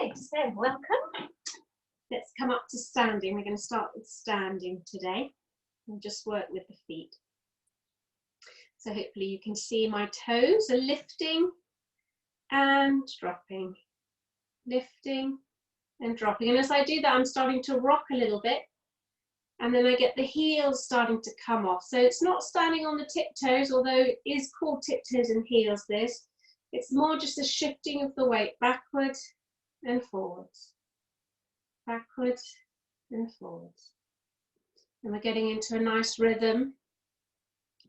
Okay, so welcome. Let's come up to standing. We're going to start with standing today and just work with the feet. So hopefully you can see my toes are lifting and dropping, lifting and dropping. And as I do that, I'm starting to rock a little bit, and then I get the heels starting to come off. So it's not standing on the tiptoes, although it is called tiptoes and heels this. It's more just a shifting of the weight backwards and forwards, backwards and forwards. And we're getting into a nice rhythm,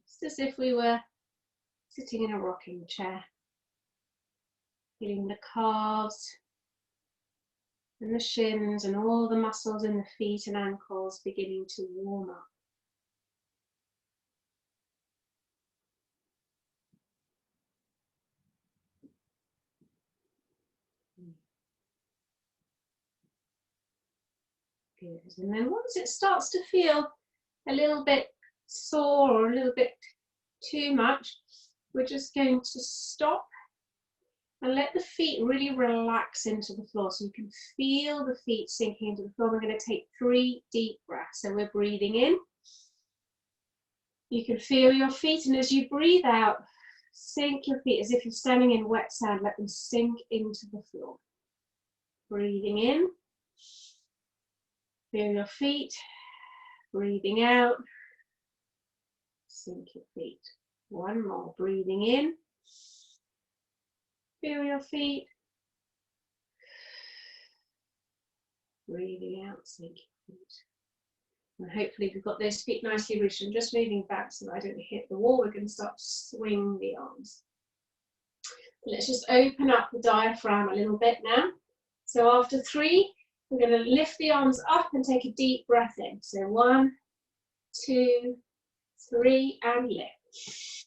just as if we were sitting in a rocking chair. Feeling the calves and the shins and all the muscles in the feet and ankles beginning to warm up. Good. And then once it starts to feel a little bit sore or a little bit too much, we're just going to stop and let the feet really relax into the floor, so you can feel the feet sinking into the floor. We're going to take 3 deep breaths. So we're breathing in. You can feel your feet, and as you breathe out, sink your feet as if you're standing in wet sand. Let them sink into the floor. Breathing in. Feel your feet. Breathing out. Sink your feet. One more. Breathing in. Feel your feet. Breathing out, sink your feet. And hopefully we've got those feet nicely rooted. I'm just moving back so that I don't hit the wall. We're going to start to swing the arms. Let's just open up the diaphragm a little bit now. So after 3, we're going to lift the arms up and take a deep breath in. So 1, 2, 3, and lift.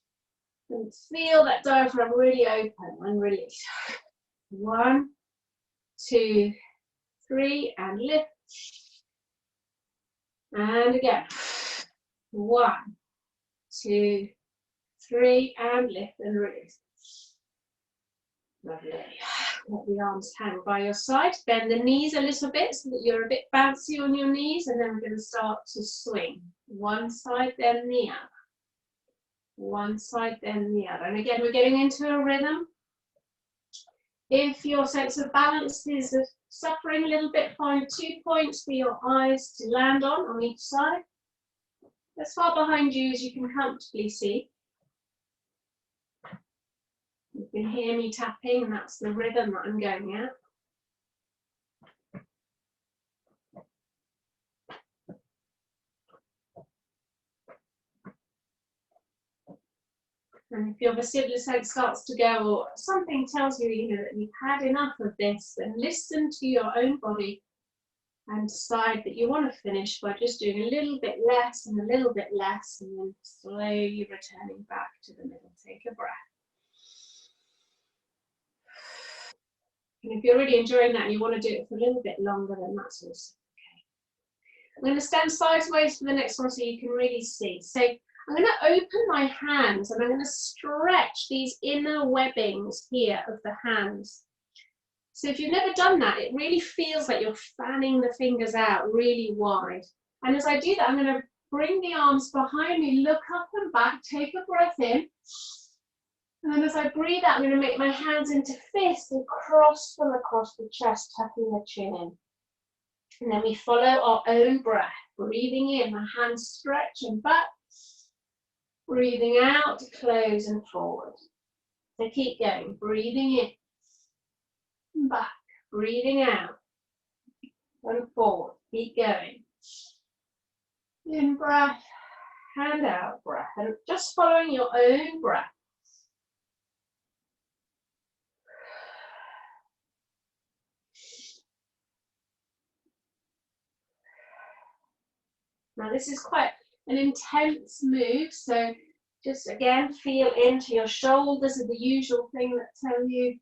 And feel that diaphragm really open and release. 1, 2, 3, and lift. And again. 1, 2, 3, and lift and release. Lovely. Let the arms hang by your side. Bend the knees a little bit so that you're a bit bouncy on your knees, and then we're going to start to swing. One side, then the other. One side, then the other. And again, we're getting into a rhythm. If your sense of balance is suffering a little bit, find 2 points for your eyes to land on each side. As far behind you as you can comfortably see. You can hear me tapping, and that's the rhythm that I'm going at. And if your vestibular sense starts to go, or something tells you, that you've had enough of this, then listen to your own body and decide that you want to finish by just doing a little bit less and a little bit less, and then slowly returning back to the middle. Take a breath. And if you're really enjoying that and you want to do it for a little bit longer, then that's also okay. I'm going to stand sideways for the next one so you can really see. So I'm going to open my hands and I'm going to stretch these inner webbings here of the hands. So if you've never done that, it really feels like you're fanning the fingers out really wide. And as I do that, I'm going to bring the arms behind me, look up and back, take a breath in. And then as I breathe out, I'm going to make my hands into fists and cross them across the chest, tucking the chin in. And then we follow our own breath. Breathing in, my hands stretch and back. Breathing out, close and forward. So keep going. Breathing in, back. Breathing out and forward. Keep going. In breath and out breath. And just following your own breath. Now this is quite an intense move, so just again feel into your shoulders are the usual thing that tell you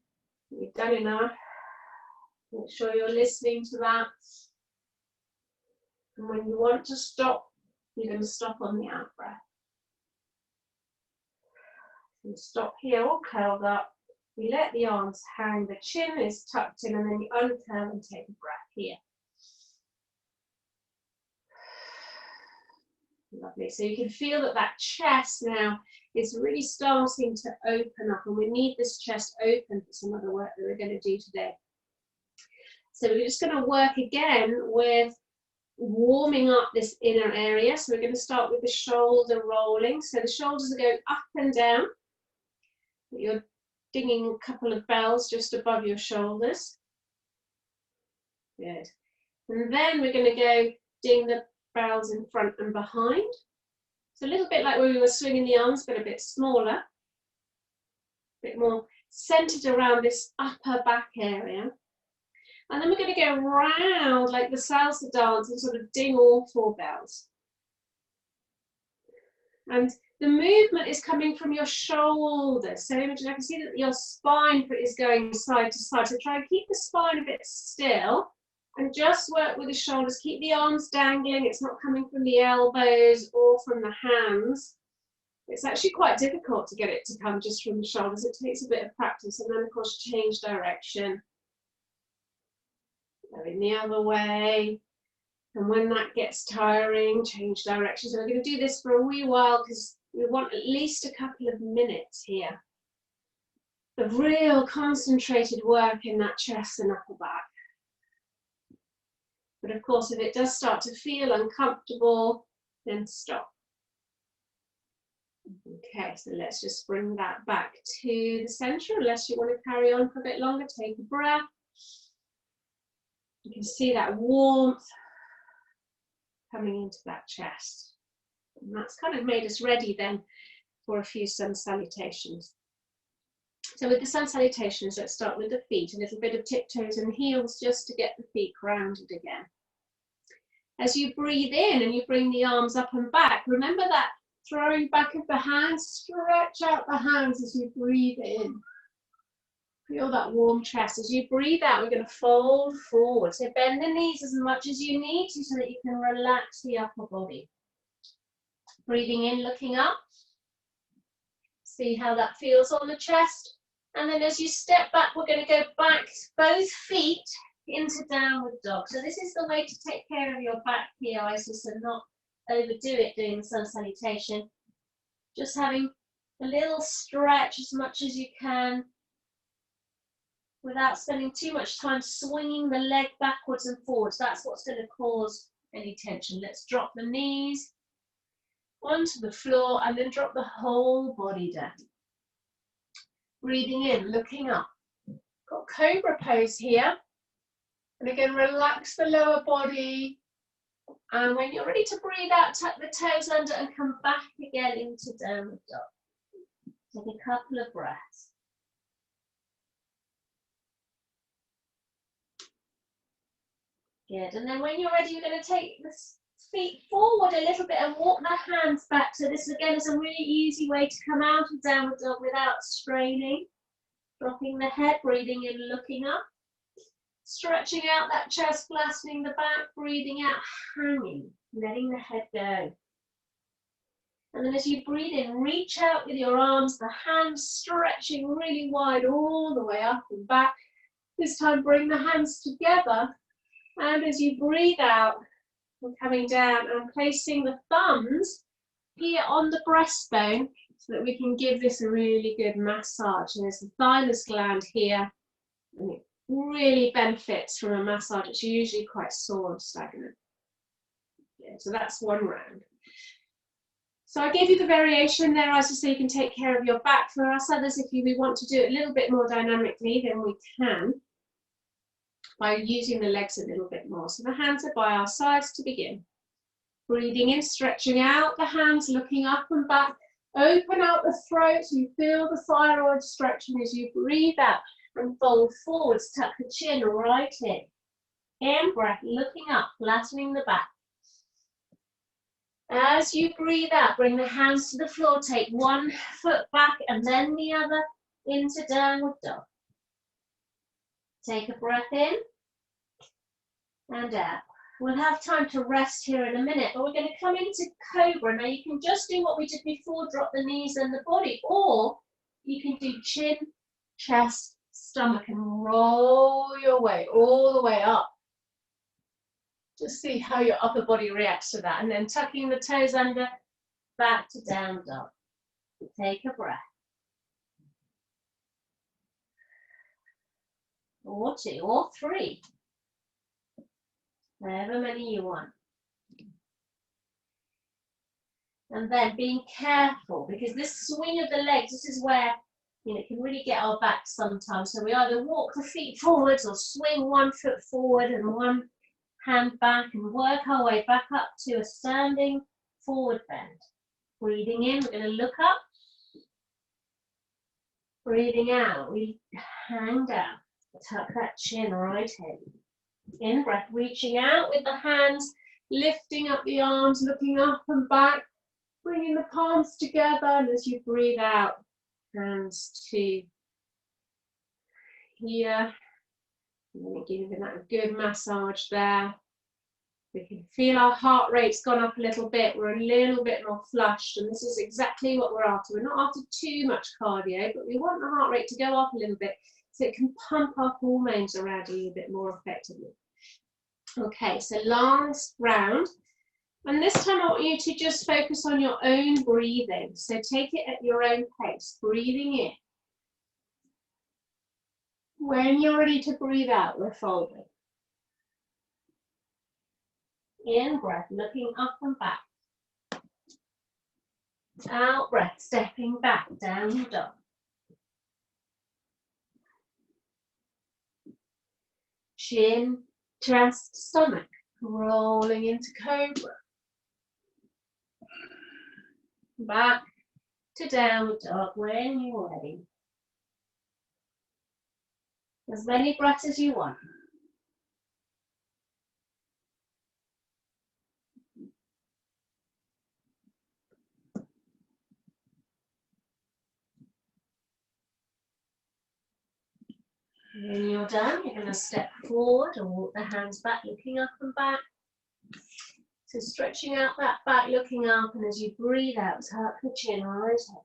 you've done enough. Make sure you're listening to that. And when you want to stop, you're going to stop on the out breath. You stop here all curled up You let the arms hang, the chin is tucked in, and then you uncurl and take a breath here. Lovely. So you can feel that that chest now is really starting to open up, and we need this chest open for some of the work that we're going to do today. So we're just going to work again with warming up this inner area. So we're going to start with the shoulder rolling. So the shoulders are going up and down. You're dinging a couple of bells just above your shoulders. Good. And then we're going to go ding the bells in front and behind. So a little bit like when we were swinging the arms, but a bit smaller. A bit more centered around this upper back area. And then we're going to go round like the salsa dance and sort of ding all 4 bells. And the movement is coming from your shoulders. So Imogen, I can see that your spine is going side to side. So try and keep the spine a bit still and just work with the shoulders. Keep the arms dangling. It's not coming from the elbows or from the hands. It's actually quite difficult to get it to come just from the shoulders. It takes a bit of practice. And then, of course, change direction. Going the other way. And when that gets tiring, change direction. So we're going to do this for a wee while because we want at least a couple of minutes here of real concentrated work in that chest and upper back. But of course, if it does start to feel uncomfortable, then stop. Okay, so let's just bring that back to the center. Unless you want to carry on for a bit longer, take a breath. You can see that warmth coming into that chest. And that's kind of made us ready then for a few sun salutations. So with the sun salutations, let's start with the feet. A little bit of tiptoes and heels just to get the feet grounded again. As you breathe in and you bring the arms up and back, remember that throwing back of the hands, stretch out the hands as you breathe in. Feel that warm chest. As you breathe out, we're going to fold forward. So bend the knees as much as you need to so that you can relax the upper body. Breathing in, looking up. See how that feels on the chest. And then as you step back, we're going to go back both feet into downward dog. So this is the way to take care of your back here, Isis, and not overdo it doing the sun salutation. Just having a little stretch as much as you can, without spending too much time swinging the leg backwards and forwards. That's what's going to cause any tension. Let's drop the knees onto the floor and then drop the whole body down. Breathing in, looking up. Got cobra pose here. And again, relax the lower body. And when you're ready to breathe out, tuck the toes under and come back again into downward dog. Take a couple of breaths. Good, and then when you're ready, you're going to take the feet forward a little bit and walk the hands back. So this again is a really easy way to come out of downward dog without straining. Dropping the head, breathing in, looking up. Stretching out that chest, flattening the back, breathing out, hanging, letting the head go. And then as you breathe in, reach out with your arms, the hands stretching really wide all the way up and back. This time bring the hands together. And as you breathe out, we're coming down and placing the thumbs here on the breastbone so that we can give this a really good massage. And there's the thymus gland here, and it really benefits from a massage. It's usually quite sore and stagnant. Yeah, so that's one round. So I gave you the variation there, as I say, you can take care of your back. For us others, if we want to do it a little bit more dynamically, then we can, by using the legs a little bit more. So the hands are by our sides to begin. Breathing in, stretching out the hands, looking up and back. Open out the throat, so you feel the thyroid stretching as you breathe out and fold forwards, tuck the chin right in. In breath, looking up, flattening the back. As you breathe out, bring the hands to the floor, take one foot back and then the other into downward dog. Take a breath in and out. We'll have time to rest here in a minute, but we're going to come into cobra. Now you can just do what we did before, drop the knees and the body, or you can do chin chest, stomach, and roll your way all the way up. Just see how your upper body reacts to that. And then tucking the toes under, back to down dog. Take a breath. Or two, or three. However many you want. And then being careful, because this swing of the legs, this is where it can really get our back sometimes. So we either walk the feet forwards or swing one foot forward and one hand back and work our way back up to a standing forward bend. Breathing in, we're going to look up. Breathing out, we hang down. Tuck that chin right in. In breath, reaching out with the hands, lifting up the arms, looking up and back, bringing the palms together, and as you breathe out, hands to here. And giving that a good massage there. We can feel our heart rate's gone up a little bit. We're a little bit more flushed, and this is exactly what we're after. We're not after too much cardio, but we want the heart rate to go up a little bit so it can pump our hormones around a little bit more effectively. Okay, so last round. And this time I want you to just focus on your own breathing. So take it at your own pace, breathing in. When you're ready to breathe out, we're folding. In breath, looking up and back. Out breath, stepping back, down dog. Chin, chest, stomach, rolling into cobra. Back to downward dog when you're ready. As many breaths as you want. When you're done, you're going to step forward and walk the hands back, looking up and back. So stretching out that back, looking up, and as you breathe out, tuck the chin right up.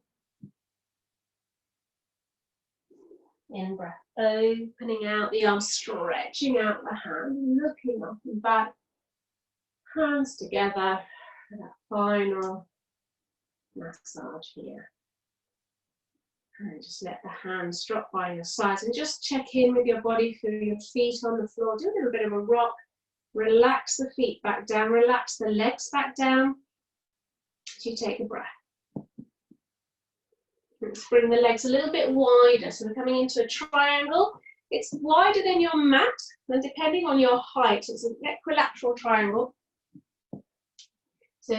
In breath, opening out the arms, stretching out the hand, looking up and back. Hands together for that final massage here. And just let the hands drop by your sides and just check in with your body, feel your feet on the floor. Do a little bit of a rock. Relax the feet back down, relax the legs back down. As you take a breath. Let's bring the legs a little bit wider. So we're coming into a triangle. It's wider than your mat, and depending on your height, it's an equilateral triangle. So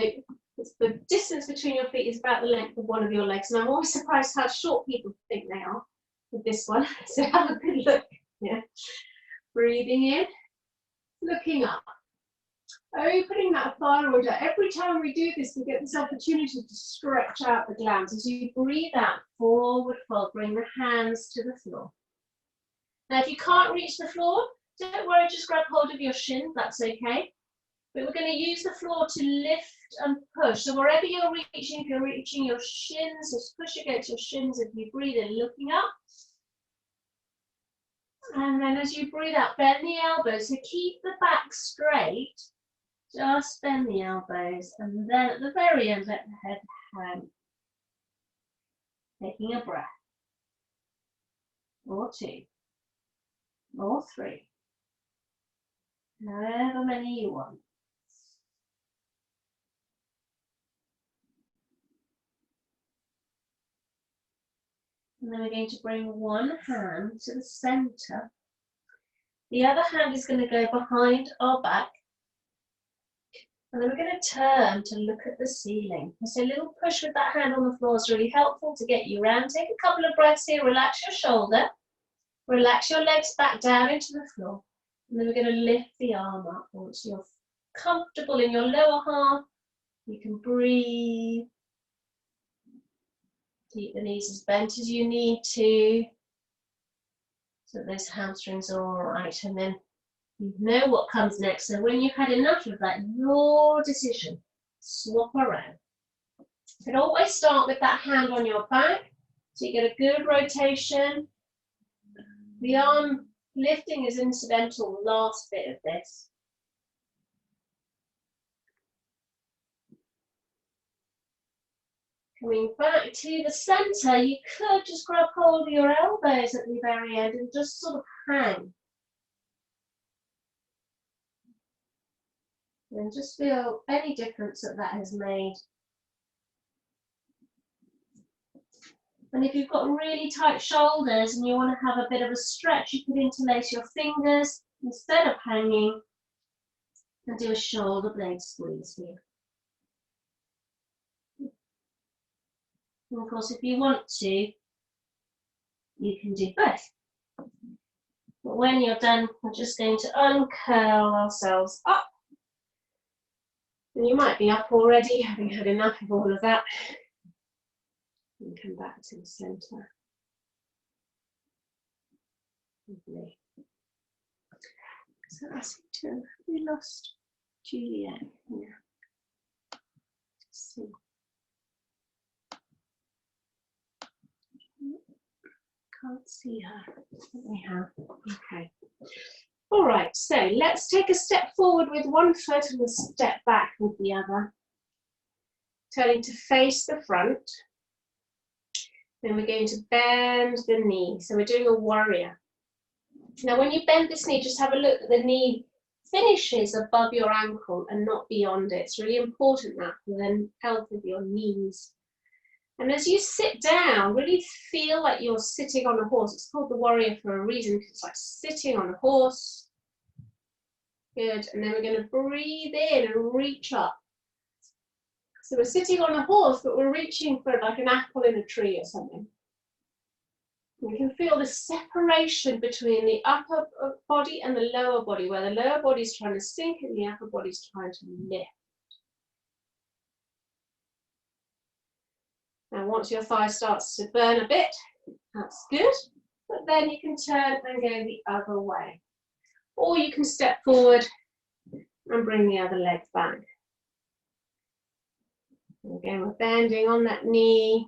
it's the distance between your feet is about the length of one of your legs. And I'm always surprised how short people think they are with this one. So have a good look. Yeah. Breathing in, looking up. Opening that thyroid out. Every time we do this, we get this opportunity to stretch out the glands. As you breathe out, forward fold, bring the hands to the floor. Now, if you can't reach the floor, don't worry, just grab hold of your shin, that's okay. But we're going to use the floor to lift and push. So wherever you're reaching, if you're reaching your shins, just push against your shins if you breathe in, looking up. And then as you breathe out, bend the elbows. So keep the back straight. Just bend the elbows, and then at the very end, let the head hang. Taking a breath. Or two. Or three. However many you want. And then we're going to bring one hand to the center. The other hand is going to go behind our back. And then we're going to turn to look at the ceiling. So a little push with that hand on the floor is really helpful to get you around. Take a couple of breaths here, relax your shoulder. Relax your legs back down into the floor. And then we're going to lift the arm up. Once you're comfortable in your lower half, you can breathe. Keep the knees as bent as you need to. So that those hamstrings are all right. And then you know what comes next. So when you've had enough of that, your decision. Swap around. You can always start with that hand on your back. So you get a good rotation. The arm lifting is incidental, the last bit of this. Coming back to the center, you could just grab hold of your elbows at the very end and just sort of hang. And just feel any difference that has made. And if you've got really tight shoulders and you want to have a bit of a stretch, you could interlace your fingers instead of hanging and do a shoulder blade squeeze here. And of course, if you want to, you can do both. But when you're done, we're just going to uncurl ourselves up. And you might be up already, having had enough of all of that. And come back to the center. Lovely. So that's it too. We lost Juliet. Yeah. Just see. Can't see her. We have. Okay. All right. So let's take a step forward with one foot and a step back with the other. Turning to face the front. Then we're going to bend the knee. So we're doing a warrior. Now, when you bend this knee, just have a look that the knee finishes above your ankle and not beyond it. It's really important that for the health of your knees. And as you sit down, really feel like you're sitting on a horse. It's called the warrior for a reason, because it's like sitting on a horse. Good. And then we're going to breathe in and reach up. So we're sitting on a horse, but we're reaching for like an apple in a tree or something. You can feel the separation between the upper body and the lower body, where the lower body is trying to sink and the upper body is trying to lift. Now, once your thigh starts to burn a bit, that's good. But then you can turn and go the other way. Or you can step forward and bring the other leg back. Again, we're bending on that knee.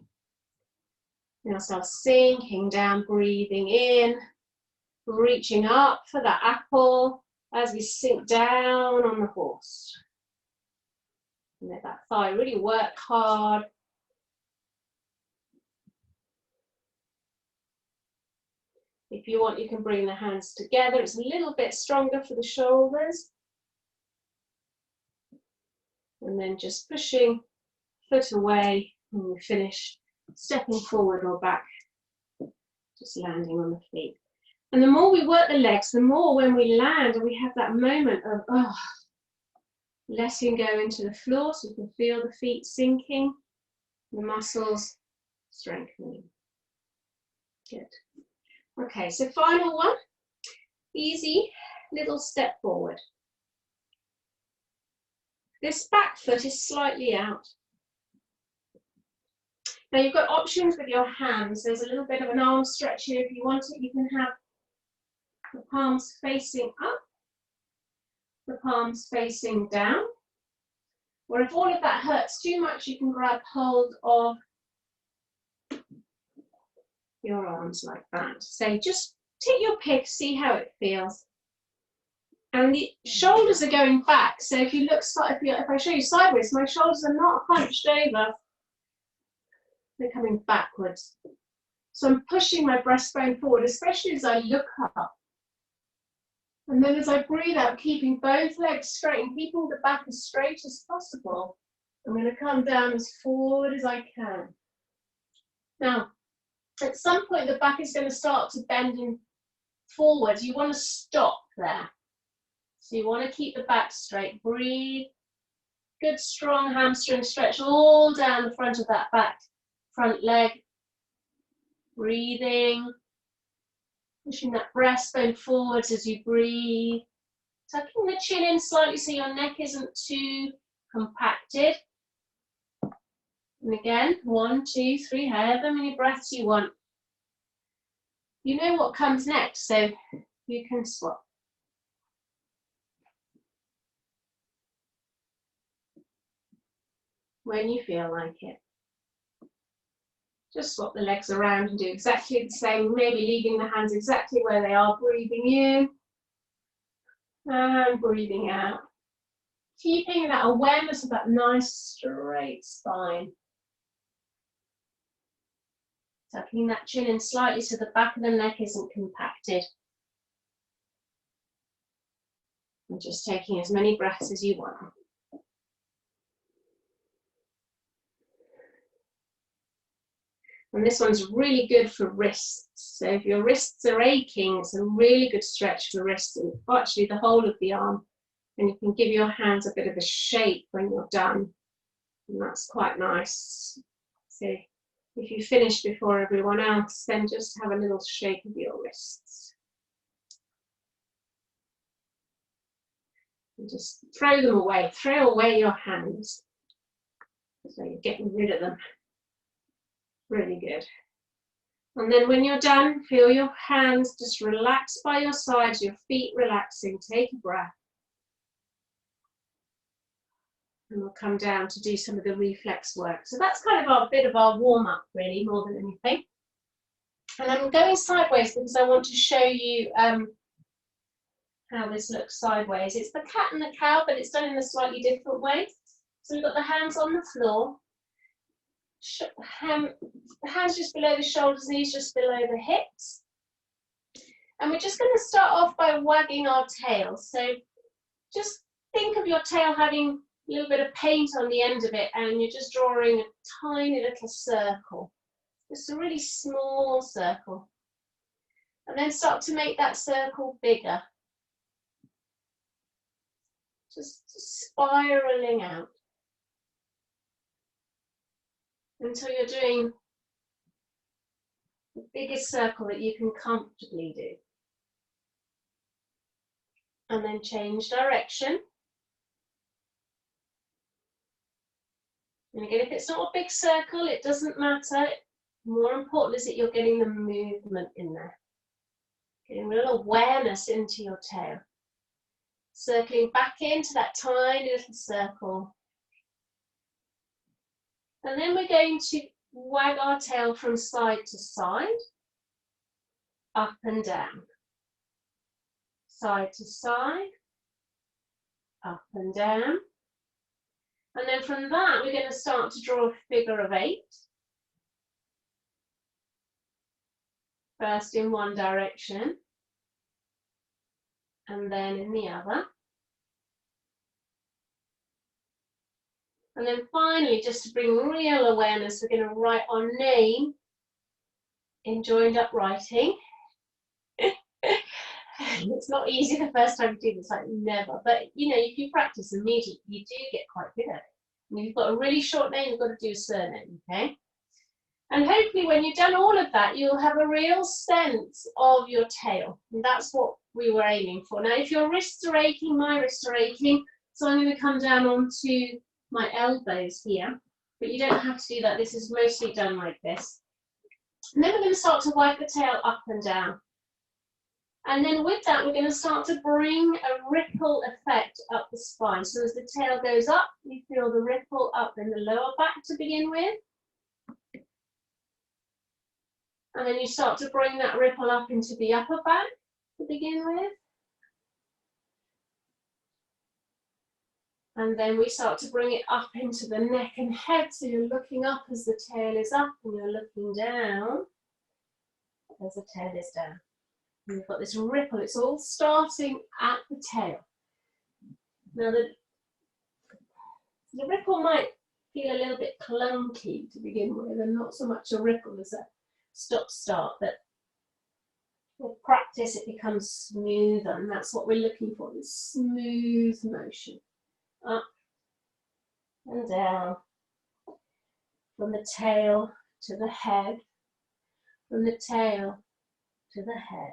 Now start sinking down, breathing in, reaching up for that apple as we sink down on the horse. And let that thigh really work hard. If you want, you can bring the hands together. It's a little bit stronger for the shoulders. And then just pushing foot away when we finish, stepping forward or back, just landing on the feet. And the more we work the legs, the more when we land and we have that moment of letting go into the floor, so you can feel the feet sinking, the muscles strengthening. Good. Okay, so final one. Easy little step forward. This back foot is slightly out. Now you've got options with your hands. There's a little bit of an arm stretch here if you want it. You can have the palms facing up, the palms facing down. Or if all of that hurts too much, you can grab hold of your arms like that. So just take your pick, see how it feels. And the shoulders are going back. So if you look, if I show you sideways, my shoulders are not hunched over. They're coming backwards. So I'm pushing my breastbone forward, especially as I look up. And then as I breathe out, keeping both legs straight and keeping the back as straight as possible, I'm going to come down as forward as I can. Now, at some point, the back is going to start to bend in forward. You want to stop there. So you want to keep the back straight. Breathe. Good, strong hamstring stretch all down the front of that back. Front leg, breathing, pushing that breastbone forwards as you breathe, tucking the chin in slightly so your neck isn't too compacted. And again, 1, 2, 3, however many breaths you want. You know what comes next, so you can swap. When you feel like it. Just swap the legs around and do exactly the same, maybe leaving the hands exactly where they are, breathing in and breathing out. Keeping that awareness of that nice straight spine. Tucking that chin in slightly so the back of the neck isn't compacted. And just taking as many breaths as you want. And this one's really good for wrists. So if your wrists are aching, it's a really good stretch for wrists and actually the whole of the arm. And you can give your hands a bit of a shake when you're done. And that's quite nice. So if you finish before everyone else, then just have a little shake of your wrists. And just throw them away. Throw away your hands. So you're getting rid of them. Really good. And then when you're done, feel your hands just relax by your sides, your feet relaxing. Take a breath. And we'll come down to do some of the reflex work. So that's kind of a bit of our warm-up, really, more than anything. And I'm going sideways because I want to show you how this looks sideways. It's the cat and the cow, but it's done in a slightly different way. So we've got the hands on the floor. Hands just below the shoulders, knees just below the hips. And we're just going to start off by wagging our tail. So just think of your tail having a little bit of paint on the end of it, and you're just drawing a tiny little circle. Just a really small circle. And then start to make that circle bigger. Just spiraling out. Until you're doing the biggest circle that you can comfortably do. And then change direction. And again, if it's not a big circle, it doesn't matter. More important is that you're getting the movement in there. Getting real awareness into your tail. Circling back into that tiny little circle. And then we're going to wag our tail from side to side, up and down. Side to side, up and down. And then from that, we're going to start to draw a figure of 8. First in one direction, and then in the other. And then finally, just to bring real awareness, we're going to write our name in joined up writing. It's not easy the first time you do this, like never. But you know, if you practice immediately, you do get quite good at it. And if you've got a really short name, you've got to do a surname, okay? And hopefully when you've done all of that, you'll have a real sense of your tail. And that's what we were aiming for. Now, if your wrists are aching, my wrists are aching, so I'm going to come down onto my elbows here, but you don't have to do that. This is mostly done like this. And then we're going to start to wag the tail up and down. And then with that, we're going to start to bring a ripple effect up the spine. So as the tail goes up, you feel the ripple up in the lower back to begin with. And then you start to bring that ripple up into the upper back to begin with. And then we start to bring it up into the neck and head. So you're looking up as the tail is up, and you're looking down as the tail is down. And you've got this ripple. It's all starting at the tail. Now the ripple might feel a little bit clunky to begin with, and not so much a ripple as a stop-start, but with practice it becomes smoother, and that's what we're looking for, this smooth motion. Up and down, from the tail to the head, from the tail to the head.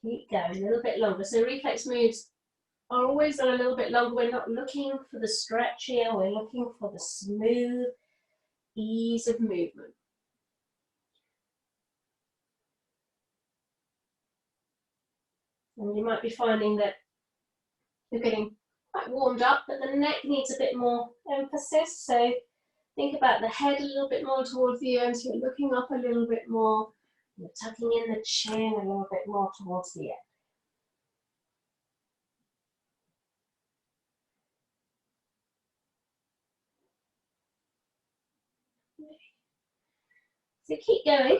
Keep going a little bit longer. So reflex moves are always a little bit longer. We're not looking for the stretch here, we're looking for the smooth ease of movement. And you might be finding that you're getting quite warmed up, but the neck needs a bit more emphasis. So Think about the head a little bit more towards the end, so you're looking up a little bit more. You're tucking in the chin a little bit more towards the end. So keep going.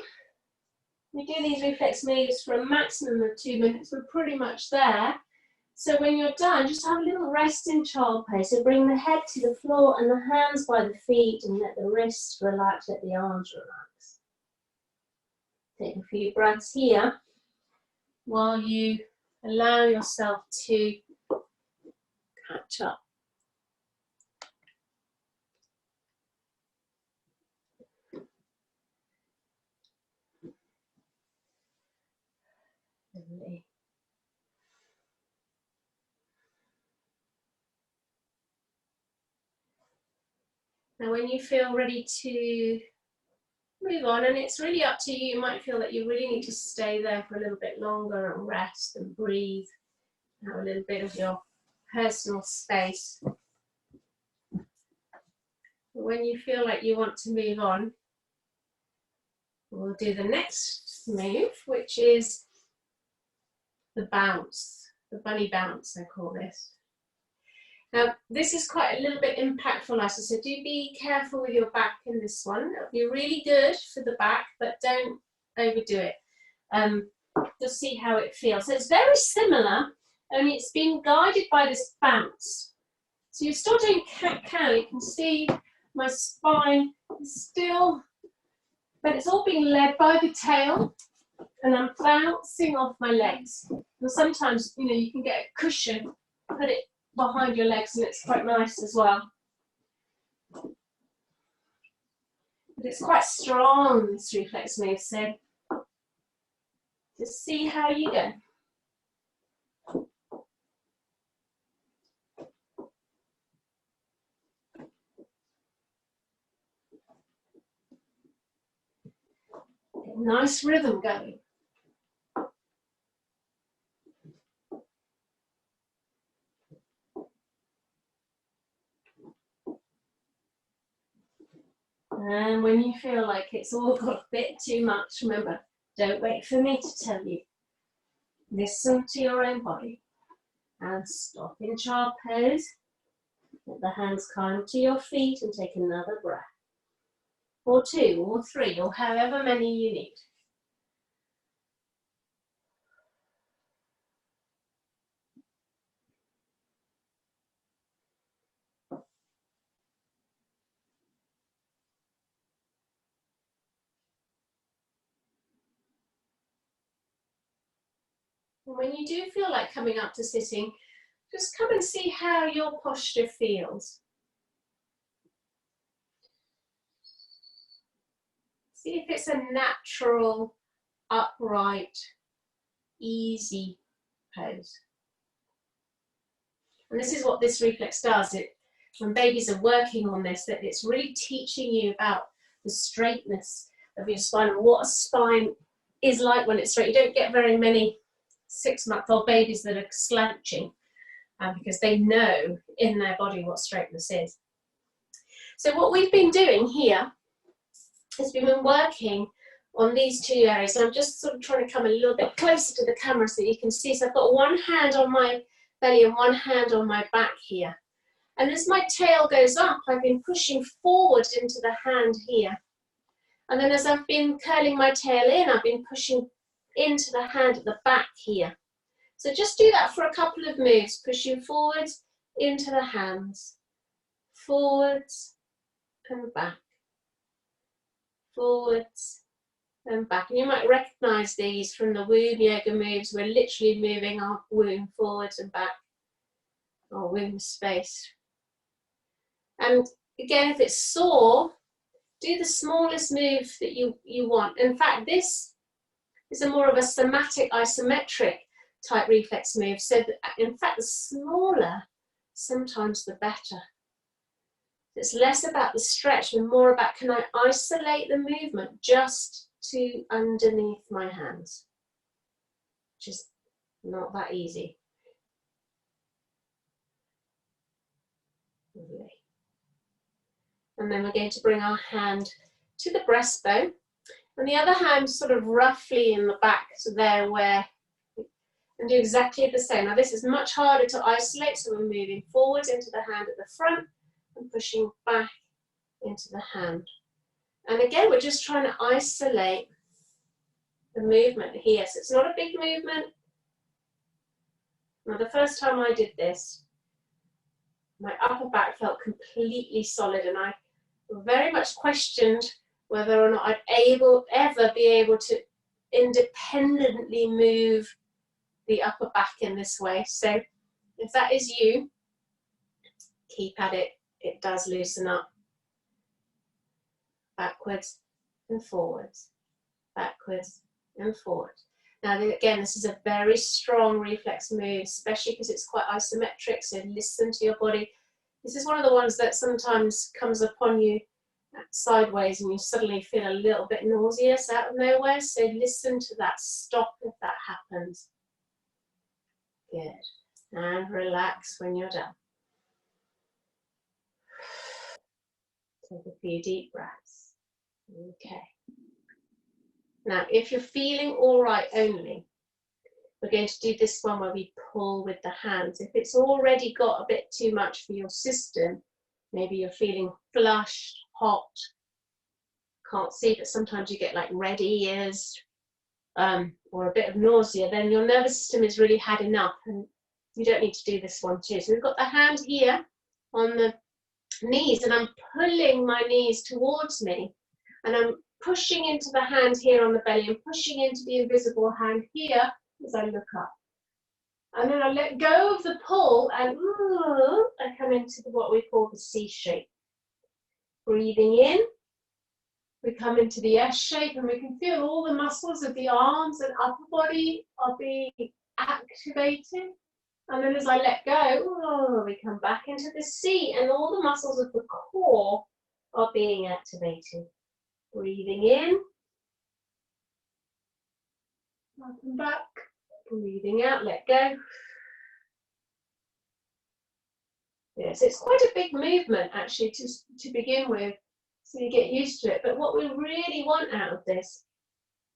We do these reflex moves for a maximum of 2 minutes. We're pretty much there. So when you're done, just have a little rest in child pose. So bring the head to the floor and the hands by the feet, and let the wrists relax, let the arms relax. Take a few breaths here while you allow yourself to catch up. Lovely. Now when you feel ready to move on, and it's really up to you, you might feel that you really need to stay there for a little bit longer and rest and breathe, have a little bit of your personal space. When you feel like you want to move on, we'll do the next move, which is the bounce, the bunny bounce, I call this. Now, this is quite a little bit impactful, Asa, so do be careful with your back in this one. It'll be really good for the back, but don't overdo it. Just see how it feels. So it's very similar, only it's being guided by this bounce. So you're still doing cat-cow. You can see my spine is still, but it's all being led by the tail, and I'm bouncing off my legs. And sometimes, you know, you can get a cushion, put it behind your legs, and it's quite nice as well. But it's quite strong, this reflex move, so just see how you go. Nice rhythm going. And when you feel like it's all got a bit too much, remember, don't wait for me to tell you. Listen to your own body and stop in child pose. Let the hands come to your feet and take another breath. Or 2 or 3 or however many you need. And when you do feel like coming up to sitting, just come and see how your posture feels. See if it's a natural, upright, easy pose. And this is what this reflex does. When babies are working on this, that it's really teaching you about the straightness of your spine and what a spine is like when it's straight. You don't get very many 6-month-old babies that are slouching because they know in their body what straightness is. So what we've been doing here is we've been working on these 2 areas. And I'm just sort of trying to come a little bit closer to the camera so you can see. So I've got one hand on my belly and one hand on my back here. And as my tail goes up, I've been pushing forward into the hand here. And then as I've been curling my tail in, I've been pushing into the hand at the back here. So just do that for a couple of moves, pushing forwards into the hands, forwards and back, forwards and back. And you might recognize these from the womb yoga moves. We're literally moving our womb forwards and back, our womb space. And again, if it's sore, do the smallest move that you want. In fact, this is a more of a somatic, isometric type reflex move. So that, in fact, the smaller, sometimes the better. It's less about the stretch and more about, can I isolate the movement just to underneath my hands? Which is not that easy. Lovely. And then we're going to bring our hand to the breastbone. And the other hand sort of roughly in the back, so there where, and do exactly the same. Now this is much harder to isolate, so we're moving forwards into the hand at the front and pushing back into the hand. And again, we're just trying to isolate the movement here. So it's not a big movement. Now the first time I did this, my upper back felt completely solid, and I very much questioned whether or not I'd ever be able to independently move the upper back in this way. So if that is you, keep at it. It does loosen up. Backwards and forwards, backwards and forwards. Now again, this is a very strong reflex move, especially because it's quite isometric, so listen to your body. This is one of the ones that sometimes comes upon you sideways and you suddenly feel a little bit nauseous out of nowhere, so listen to that, stop if that happens. Good, and relax when you're done. Take a few deep breaths. Okay. Now, if you're feeling all right only, we're going to do this one where we pull with the hands. If it's already got a bit too much for your system, maybe you're feeling flushed, hot, can't see, but sometimes you get like red ears or a bit of nausea, then your nervous system has really had enough and you don't need to do this one too. So we've got the hand here on the knees and I'm pulling my knees towards me and I'm pushing into the hand here on the belly and pushing into the invisible hand here as I look up. And then I let go of the pull and I come into what we call the C shape. Breathing in, we come into the S shape and we can feel all the muscles of the arms and upper body are being activated. And then as I let go, we come back into the C and all the muscles of the core are being activated. Breathing in, up and back, breathing out, let go. Yes, it's quite a big movement actually to begin with, so you get used to it. But what we really want out of this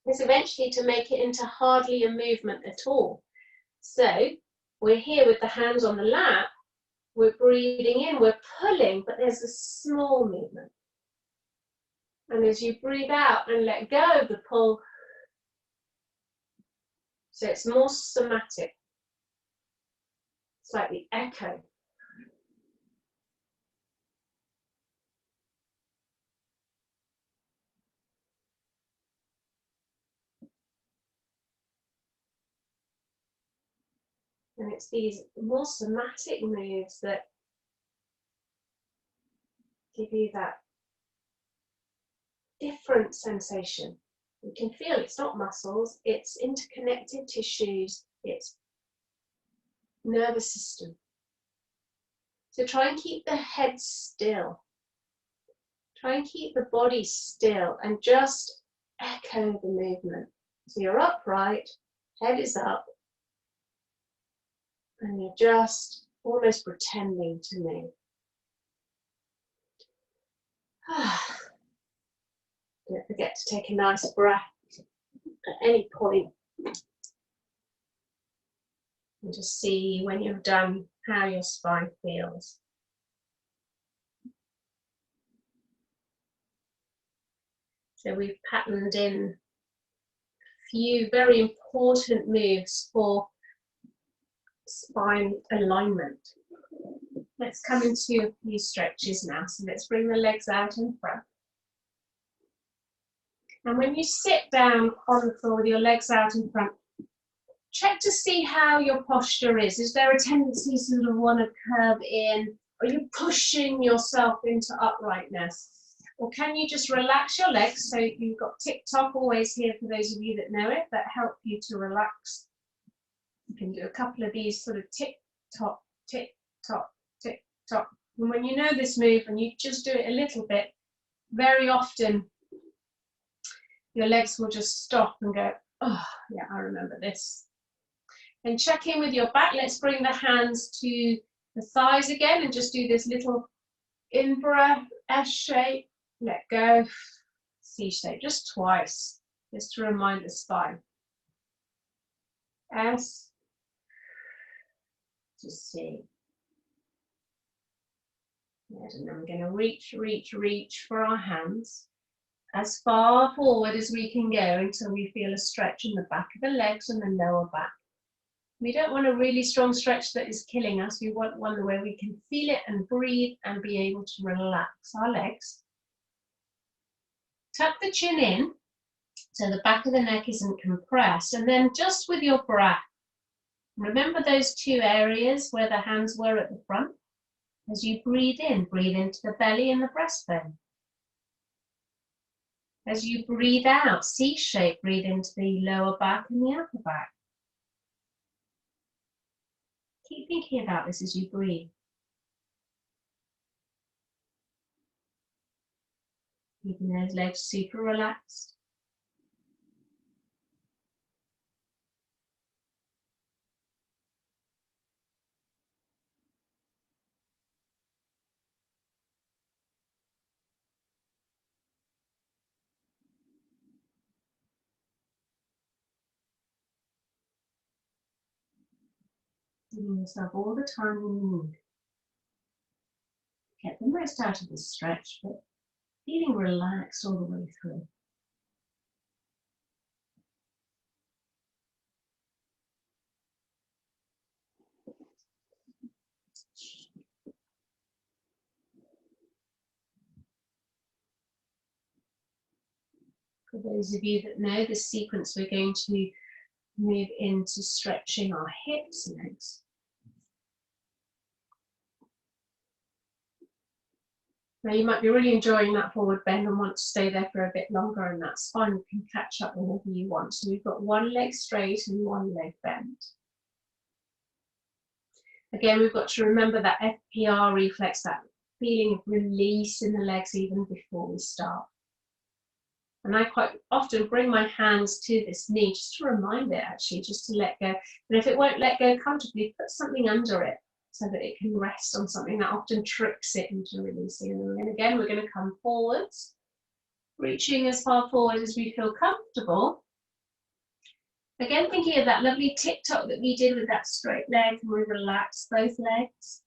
is eventually to make it into hardly a movement at all. So we're here with the hands on the lap, we're breathing in, we're pulling, but there's a small movement. And as you breathe out and let go of the pull, so it's more somatic. It's like the echo. And it's these more somatic moves that give you that different sensation. You can feel it's not muscles, it's interconnected tissues, it's nervous system. So try and keep the head still. Try and keep the body still and just echo the movement. So you're upright, head is up, and you're just almost pretending to move. Don't forget to take a nice breath at any point. And just see when you've done how your spine feels. So we've patterned in a few very important moves for spine alignment. Let's come into a few stretches now. So let's bring the legs out in front. And when you sit down on the floor with your legs out in front, check to see how your posture is. Is there a tendency to sort of want to curve in? Are you pushing yourself into uprightness? Or can you just relax your legs? So you've got tick-tock always here for those of you that know it, that help you to relax. You can do a couple of these sort of tick-tock, tick-tock, tick-tock. And when you know this move and you just do it a little bit, very often your legs will just stop and go, oh, yeah, I remember this. And check in with your back. Let's bring the hands to the thighs again and just do this little in-breath, S shape, let go, C shape, just twice, just to remind the spine. S to C. Good. And then we're going to reach, reach, reach for our hands as far forward as we can go until we feel a stretch in the back of the legs and the lower back. We don't want a really strong stretch that is killing us. We want one where we can feel it and breathe and be able to relax our legs. Tuck the chin in so the back of the neck isn't compressed. And then just with your breath, remember those two areas where the hands were at the front? As you breathe into the belly and the breastbone. As you breathe out, C shape, breathe into the lower back and the upper back. Keep thinking about this as you breathe. Keeping those legs super relaxed. Giving yourself all the time you need. Get the most out of this stretch, but feeling relaxed all the way through. For those of you that know this sequence, we're going to move into stretching our hips next. Now you might be really enjoying that forward bend and want to stay there for a bit longer, and that's fine. You can catch up whenever you want. So we've got one leg straight and one leg bent. Again, we've got to remember that FPR reflex, that feeling of release in the legs even before we start. And I quite often bring my hands to this knee just to remind it, actually, just to let go. And if it won't let go comfortably, put something under it so that it can rest on something. That often tricks it into releasing. And then again, we're going to come forwards, reaching as far forward as we feel comfortable. Again, thinking of that lovely tick-tock that we did with that straight leg, and we relax both legs.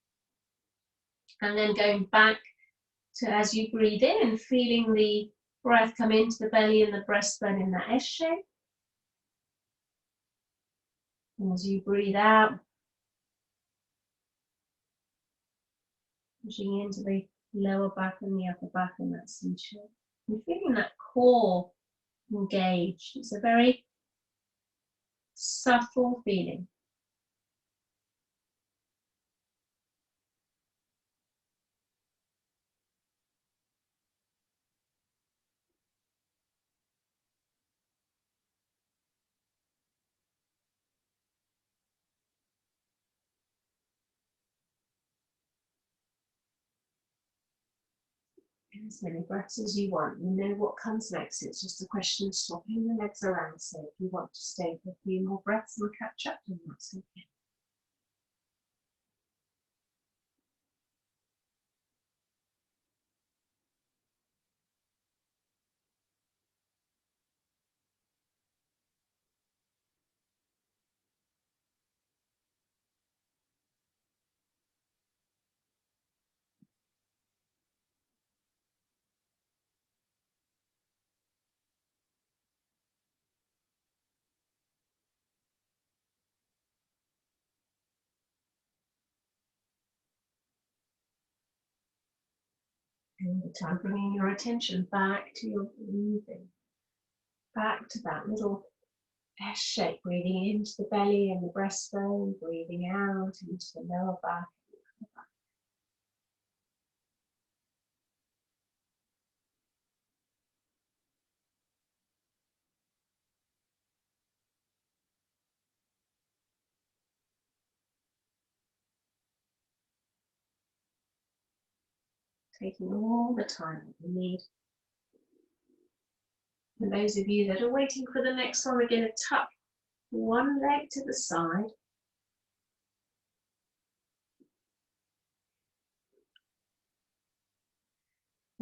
And then going back to, as you breathe in, feeling the breath come into the belly and the breastbone in that S shape. And as you breathe out, pushing into the lower back and the upper back in that C shape. And feeling that core engaged. It's a very subtle feeling. As many breaths as you want. You know what comes next. It's just a question of swapping the legs around. So if you want to stay for a few more breaths and catch up, then that's okay. And the time bringing your attention back to your breathing, back to that little S shape, breathing into the belly and the breastbone, breathing out into the lower back. Taking all the time that you need. And those of you that are waiting for the next one, we're going to tuck one leg to the side.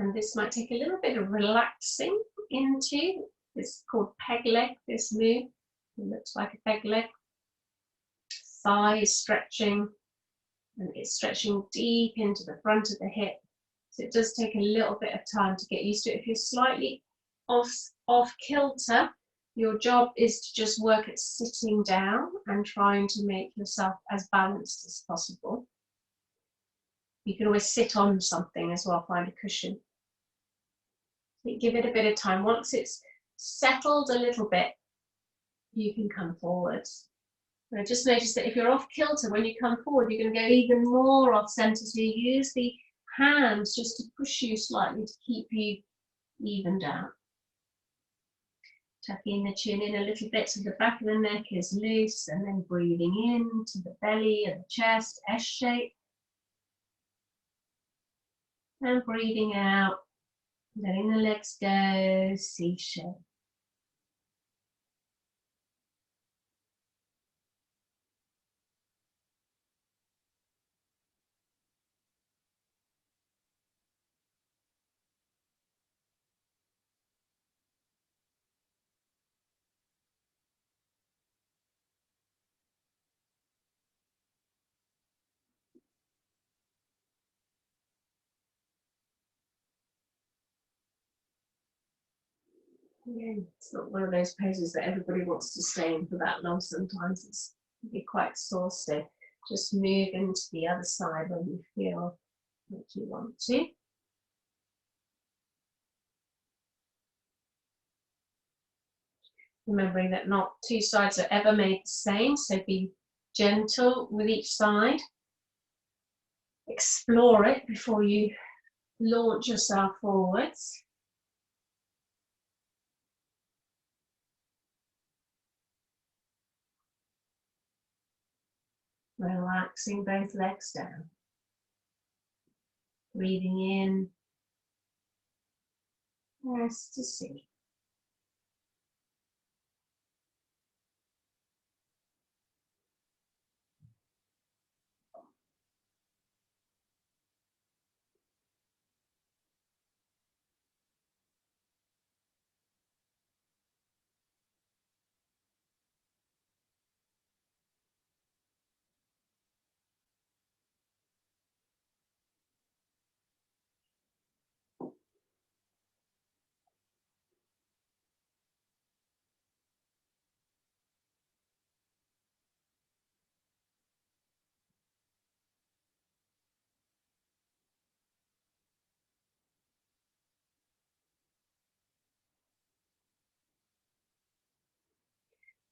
And this might take a little bit of relaxing into. It's called peg leg, this move. It looks like a peg leg. Thigh is stretching, and it's stretching deep into the front of the hip. So it does take a little bit of time to get used to it. If you're slightly off kilter, your job is to just work at sitting down and trying to make yourself as balanced as possible. You can always sit on something as well, find a cushion. Give it a bit of time. Once it's settled a little bit, you can come forward. And I just noticed that if you're off kilter, when you come forward, you're going to go even more off center. So you use the hands just to push you slightly to keep you evened out. Tucking the chin in a little bit so the back of the neck is loose, and then breathing in to the belly and the chest, S shape. And breathing out, letting the legs go, C shape. Yeah, it's not one of those poses that everybody wants to stay in for that long. Sometimes it's can be quite exhausting. Just move into the other side when you feel like you want to. Remembering that not two sides are ever made the same, so be gentle with each side. Explore it before you launch yourself forwards. Relaxing both legs down. Breathing in. Rest to see.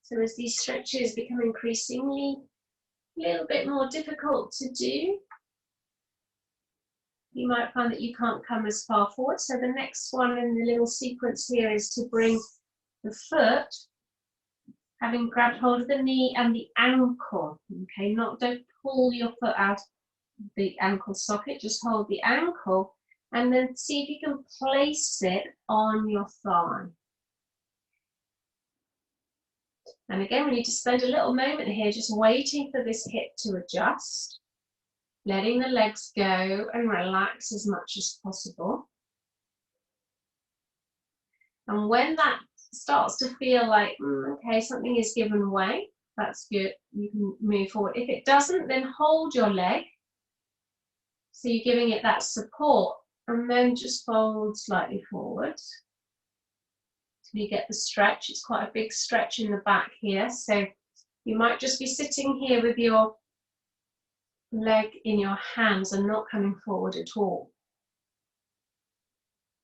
So as these stretches become increasingly a little bit more difficult to do, you might find that you can't come as far forward. So the next one in the little sequence here is to bring the foot, having grabbed hold of the knee and the ankle. Okay, don't pull your foot out of the ankle socket, just hold the ankle and then see if you can place it on your thigh. And again, we need to spend a little moment here just waiting for this hip to adjust, letting the legs go and relax as much as possible. And when that starts to feel like, okay, something is given way, that's good, you can move forward. If it doesn't, then hold your leg. So you're giving it that support, and then just fold slightly forward. Till you get the stretch. It's quite a big stretch in the back here, so you might just be sitting here with your leg in your hands and not coming forward at all.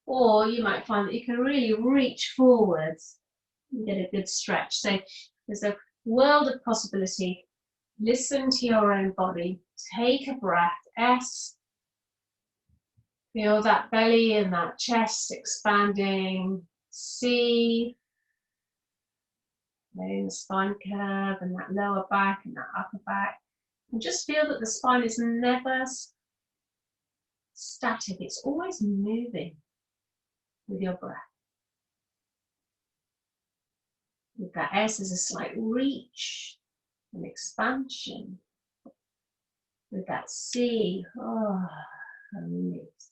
Or you might find that you can really reach forwards and get a good stretch. So there's a world of possibility. Listen to your own body. Take a breath. S. Feel that belly and that chest expanding. C. Letting the spine curve and that lower back and that upper back. And just feel that the spine is never static. It's always moving with your breath. With that S, there's a slight reach and expansion. With that C, release.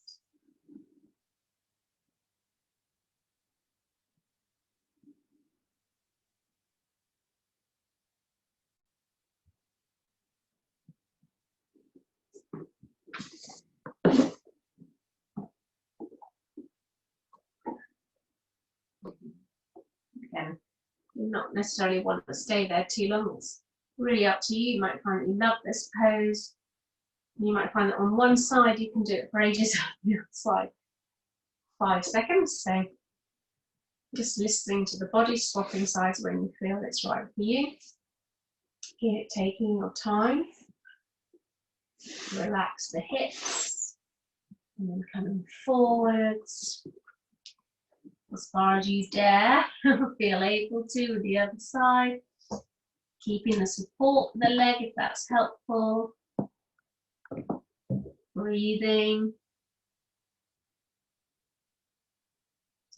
not necessarily want to stay there too long. It's really up to you. You might find that you love this pose. You might find that on one side you can do it for ages, on the other side 5 seconds. So just listening to the body, swapping sides when you feel it's right for you. Taking your time. Relax the hips and then coming forwards as far as you dare, feel able to with the other side. Keeping the support for the leg if that's helpful. Breathing.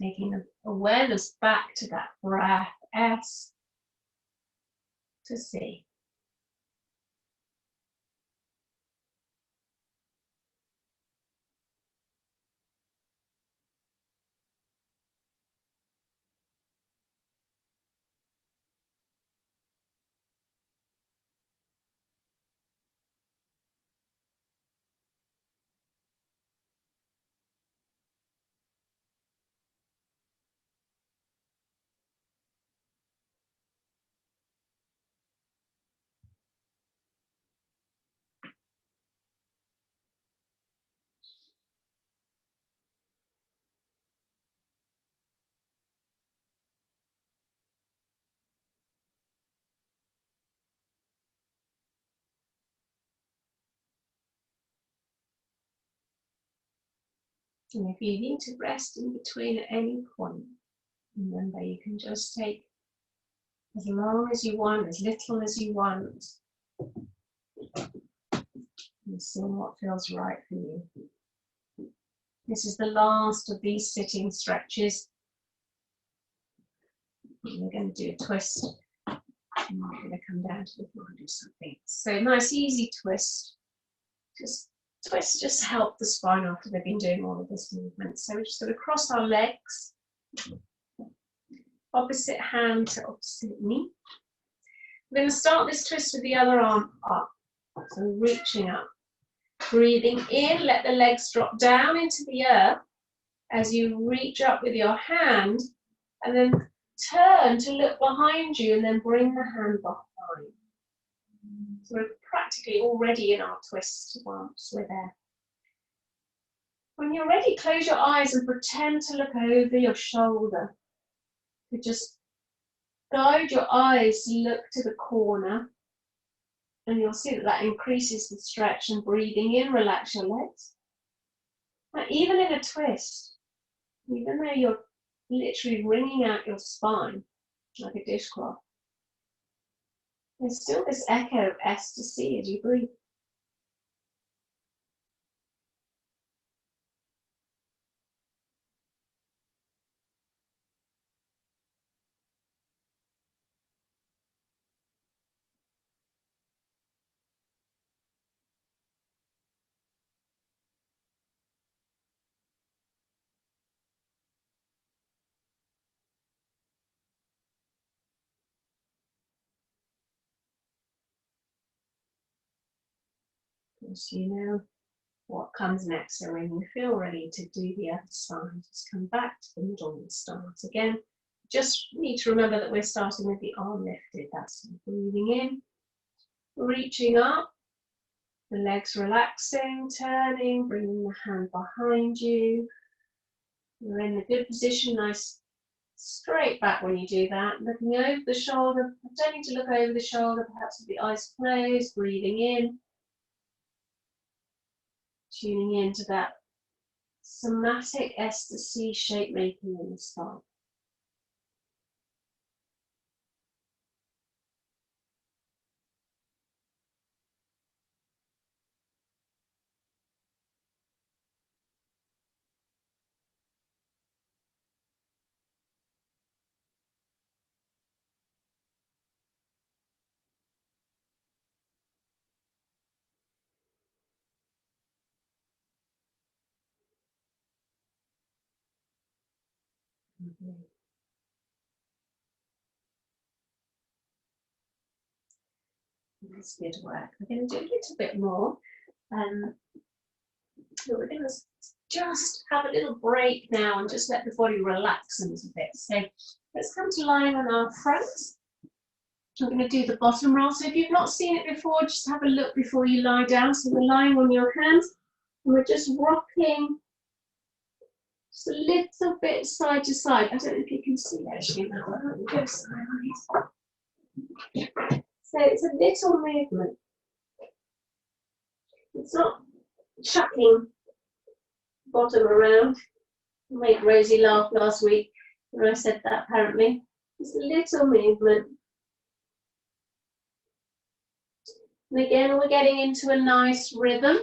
Taking awareness back to that breath, S to C. And if you need to rest in between at any point, remember you can just take as long as you want, as little as you want, and see what feels right for you. This is the last of these sitting stretches. We're going to do a twist. And we're going to come down to the floor and do something. So nice, easy twist. Just twist, just help the spine after they've been doing all of this movement. So we're just going to cross our legs. Opposite hand to opposite knee. We're going to start this twist with the other arm up. So reaching up. Breathing in, let the legs drop down into the earth as you reach up with your hand, and then turn to look behind you and then bring the hand behind. So we're practically already in our twist once we're there. When you're ready, close your eyes and pretend to look over your shoulder. You just guide your eyes, look to the corner, and you'll see that that increases the stretch. And breathing in, relax your legs. Now, even in a twist, even though you're literally wringing out your spine like a dishcloth, there's still this echo of S to C as you breathe. So you know what comes next. So when you feel ready to do the other side, just come back to the middle and start again. Just need to remember that we're starting with the arm lifted. That's breathing in, reaching up, the legs relaxing, turning, bringing the hand behind you. You're in a good position, nice straight back when you do that. Looking over the shoulder, pretending to look over the shoulder, perhaps with the eyes closed, breathing in. Tuning into that somatic S to C shape making in the spine. That's good work. We're going to do a little bit more. But we're going to just have a little break now and just let the body relax a little bit. So let's come to lying on our front. I'm going to do the bottom roll. So if you've not seen it before, just have a look before you lie down. So we're lying on your hands and we're just rocking just a little bit side to side. I don't know if you can see actually now. Let me go sideways. So it's a little movement. It's not chucking bottom around. I made Rosie laugh last week when I said that apparently. It's a little movement. And again, we're getting into a nice rhythm.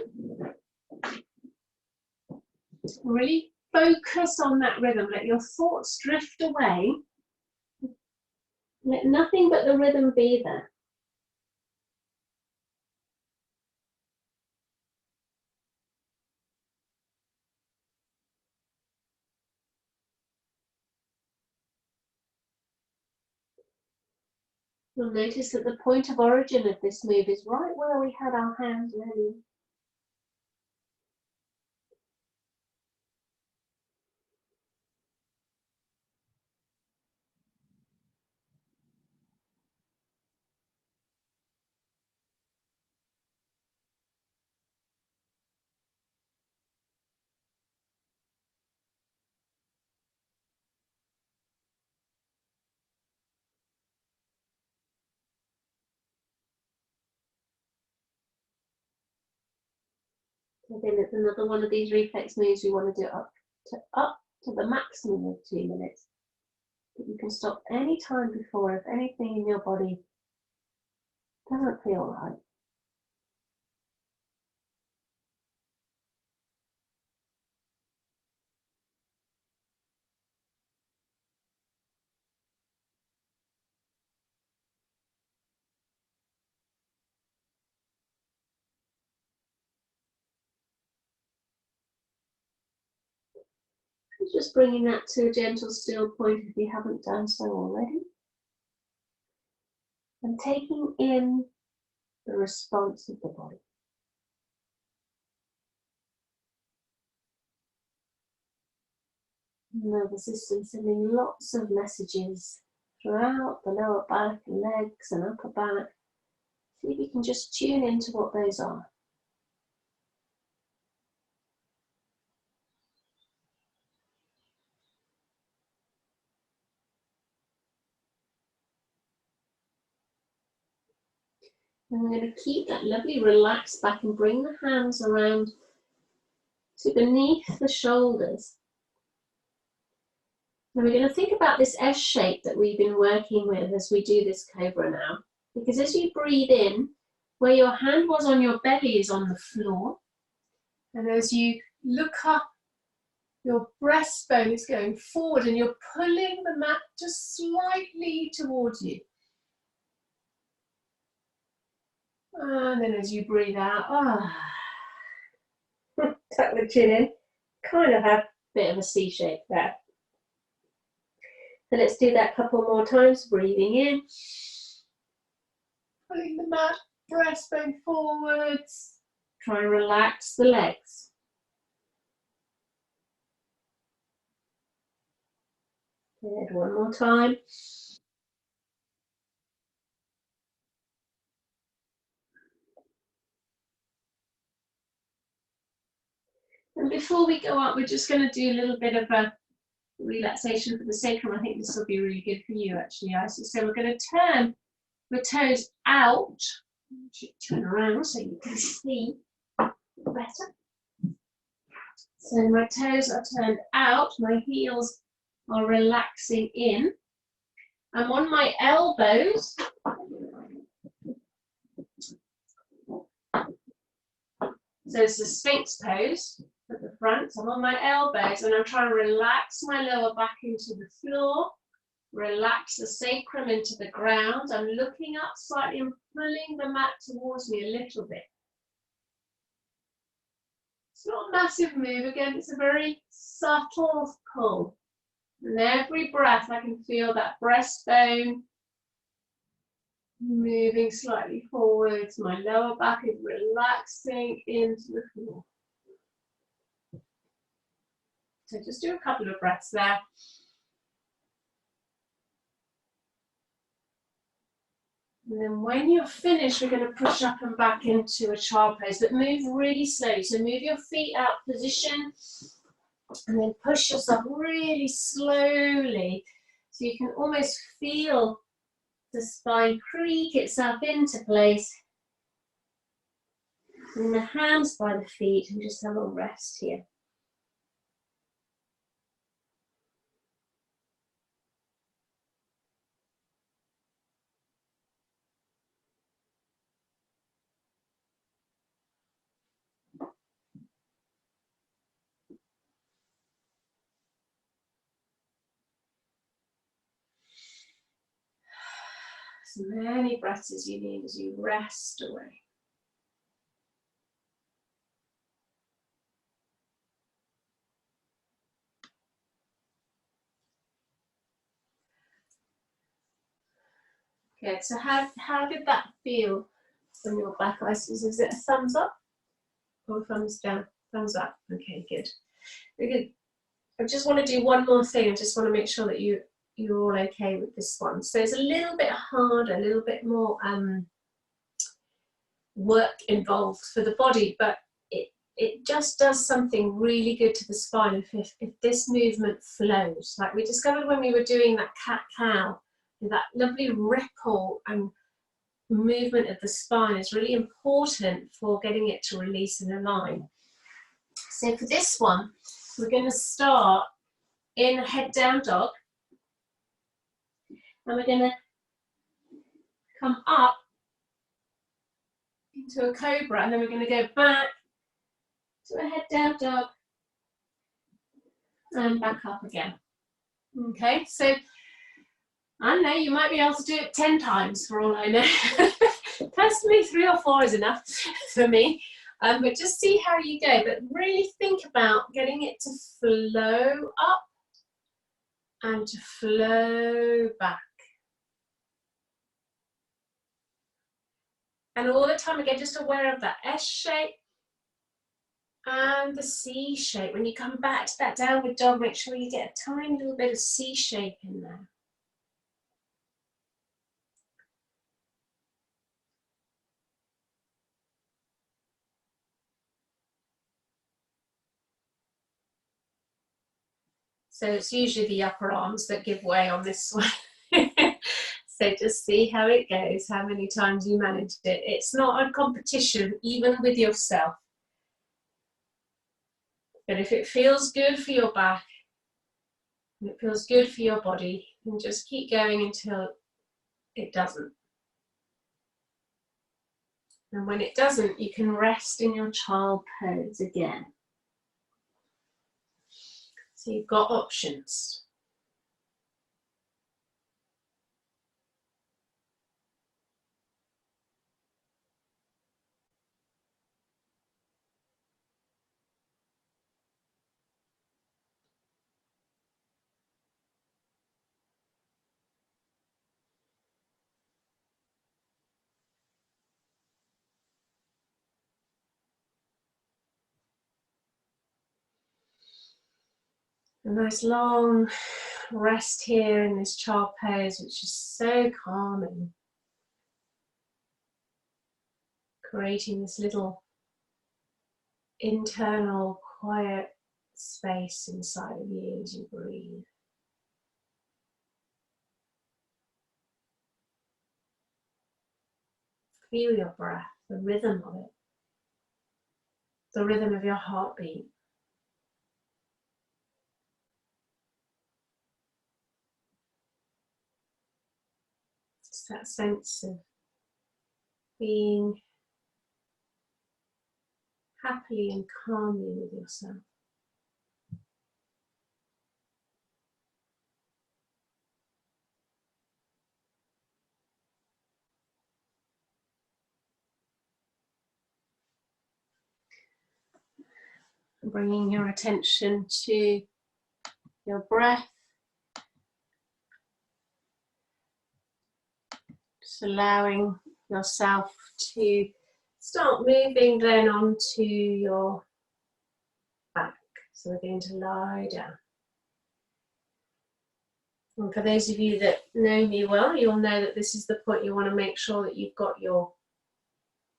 Really focus on that rhythm. Let your thoughts drift away. Let nothing but the rhythm be there. You'll notice that the point of origin of this move is right where we had our hands ready. Again, it's another one of these reflex moves we want to do up to the maximum of 2 minutes. But you can stop any time before if anything in your body doesn't feel right. Just bringing that to a gentle still point if you haven't done so already. And taking in the response of the body. Nervous system sending lots of messages throughout the lower back and legs and upper back. See if you can just tune into what those are. And we're going to keep that lovely relaxed back and bring the hands around to beneath the shoulders. And we're going to think about this S shape that we've been working with as we do this cobra now. Because as you breathe in, where your hand was on your belly is on the floor. And as you look up, your breastbone is going forward and you're pulling the mat just slightly towards you. And then as you breathe out, tuck the chin in, kind of have a bit of a C shape there. So let's do that a couple more times, breathing in, pulling the mat, breastbone forwards, try and relax the legs. Good, one more time. And before we go up, we're just going to do a little bit of a relaxation for the sacrum. I think this will be really good for you actually, Isis. So we're going to turn the toes out. Turn around so you can see better. So my toes are turned out, my heels are relaxing in. I'm on my elbows. So it's the Sphinx pose at the front. So I'm on my elbows and I'm trying to relax my lower back into the floor, relax the sacrum into the ground. I'm looking up slightly and pulling the mat towards me a little bit. It's not a massive move, again, it's a very subtle pull. And every breath I can feel that breastbone moving slightly forwards. My lower back is relaxing into the floor. So just do a couple of breaths there. And then when you're finished, we're going to push up and back into a child pose, but move really slowly. So move your feet out position and then push yourself really slowly so you can almost feel the spine creak itself into place. And the hands by the feet, and just have a rest here. As many breaths as you need as you rest away. Good, so how did that feel on your back? Is it a thumbs up or thumbs down? Thumbs up, okay, good. Good. I just want to do one more thing. I just want to make sure that you're all okay with this one. So it's a little bit harder, a little bit more work involved for the body, but it just does something really good to the spine if this movement flows. Like we discovered when we were doing that cat-cow, that lovely ripple and movement of the spine is really important for getting it to release and align. So for this one, we're going to start in a head down dog, and we're going to come up into a cobra, and then we're going to go back to a head down dog and back up again. Okay, so I know you might be able to do it 10 times for all I know. Personally, 3 or 4 is enough for me. But just see how you go. But really think about getting it to flow up and to flow back. And all the time, again, just aware of that S shape and the C shape. When you come back to that downward dog, make sure you get a tiny little bit of C shape in there. So it's usually the upper arms that give way on this one. So just see how it goes, how many times you manage it. It's not a competition, even with yourself. But if it feels good for your back, and it feels good for your body, then just keep going until it doesn't. And when it doesn't, you can rest in your child pose again. So you've got options. A nice long rest here in this child pose, which is so calming. Creating this little internal quiet space inside of you as you breathe. Feel your breath, the rhythm of it, the rhythm of your heartbeat. It's that sense of being happily and calmly with yourself. Bringing your attention to your breath. Just allowing yourself to start moving then onto your back. So we're going to lie down. And for those of you that know me well, you'll know that this is the point you want to make sure that you've got your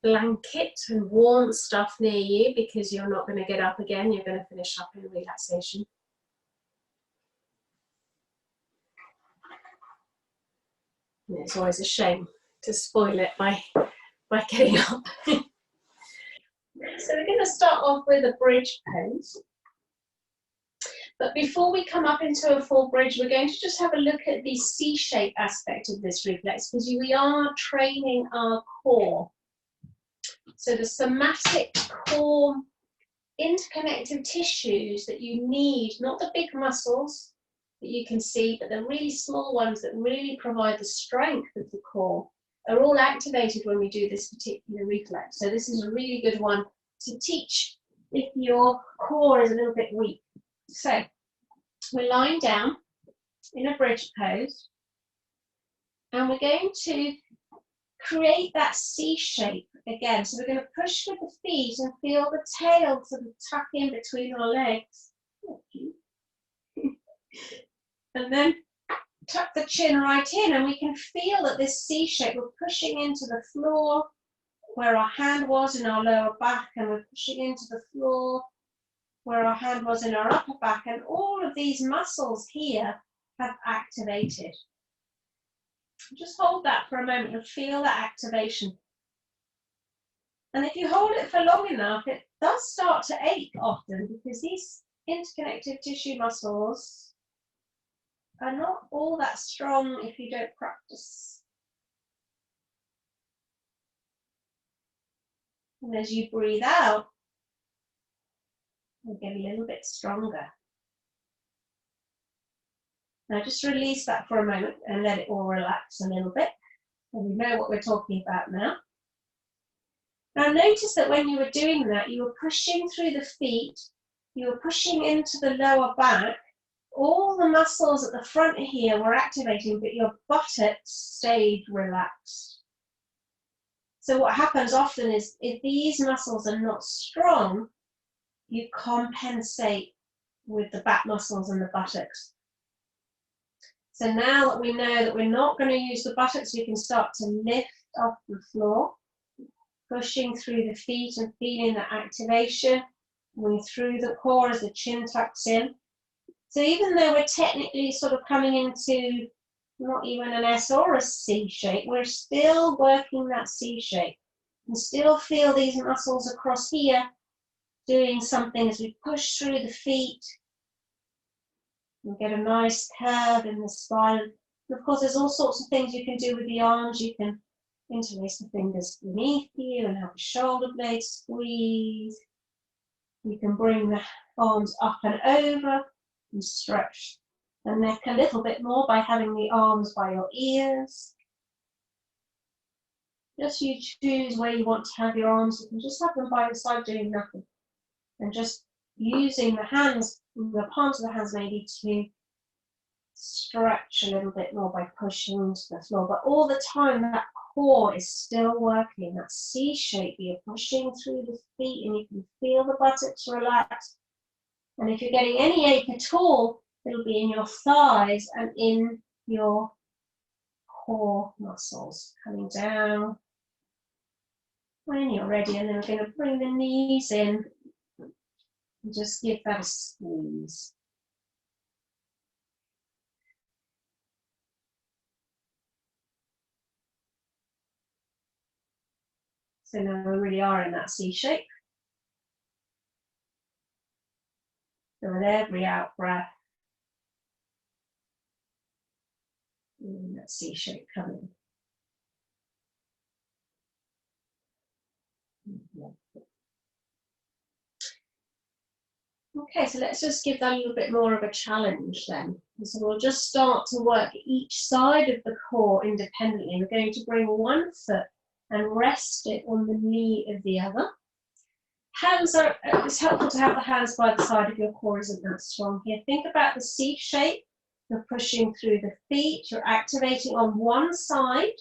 blanket and warm stuff near you, because you're not going to get up again. You're going to finish up in relaxation. And it's always a shame to spoil it by getting up. So we're going to start off with a bridge pose. But before we come up into a full bridge, we're going to just have a look at the C-shape aspect of this reflex, because we are training our core. So the somatic core interconnective tissues that you need, not the big muscles that you can see, but the really small ones that really provide the strength of the core, are all activated when we do this particular reflex. So this is a really good one to teach if your core is a little bit weak. So we're lying down in a bridge pose, and we're going to create that C shape again. So we're going to push with the feet and feel the tail sort of tuck in between our legs. And then tuck the chin right in, and we can feel that this C shape, we're pushing into the floor where our hand was in our lower back, and we're pushing into the floor where our hand was in our upper back, and all of these muscles here have activated. Just hold that for a moment and feel that activation. And if you hold it for long enough, it does start to ache often, because these interconnective tissue muscles are not all that strong if you don't practice. And as you breathe out, you'll get a little bit stronger. Now just release that for a moment and let it all relax a little bit. And we know what we're talking about now. Now notice that when you were doing that, you were pushing through the feet, you were pushing into the lower back. All the muscles at the front here were activating, but your buttocks stayed relaxed. So what happens often is, if these muscles are not strong, you compensate with the back muscles and the buttocks. So now that we know that we're not going to use the buttocks, we can start to lift off the floor, pushing through the feet and feeling that activation, going through the core as the chin tucks in. So even though we're technically sort of coming into not even an S or a C shape, we're still working that C shape. And still feel these muscles across here doing something as we push through the feet. And get a nice curve in the spine. And of course, there's all sorts of things you can do with the arms. You can interlace the fingers beneath you and have the shoulder blades squeeze. You can bring the arms up and over and stretch the neck a little bit more by having the arms by your ears. Just you choose where you want to have your arms. You can just have them by your side doing nothing. And just using the hands, the palms of the hands maybe, to stretch a little bit more by pushing into the floor. But all the time that core is still working, that C shape. You're pushing through the feet and you can feel the buttocks relax. And if you're getting any ache at all, it'll be in your thighs and in your core muscles. Coming down when you're ready, and then we're going to bring the knees in and just give that a squeeze. So now we really are in that C shape. So with every out breath, that C shape coming. Okay, so let's just give that a little bit more of a challenge then. So we'll just start to work each side of the core independently. We're going to bring one foot and rest it on the knee of the other. Hands are, it's helpful to have the hands by the side if your core isn't that strong here. Think about the C shape. You're pushing through the feet. You're activating on one side.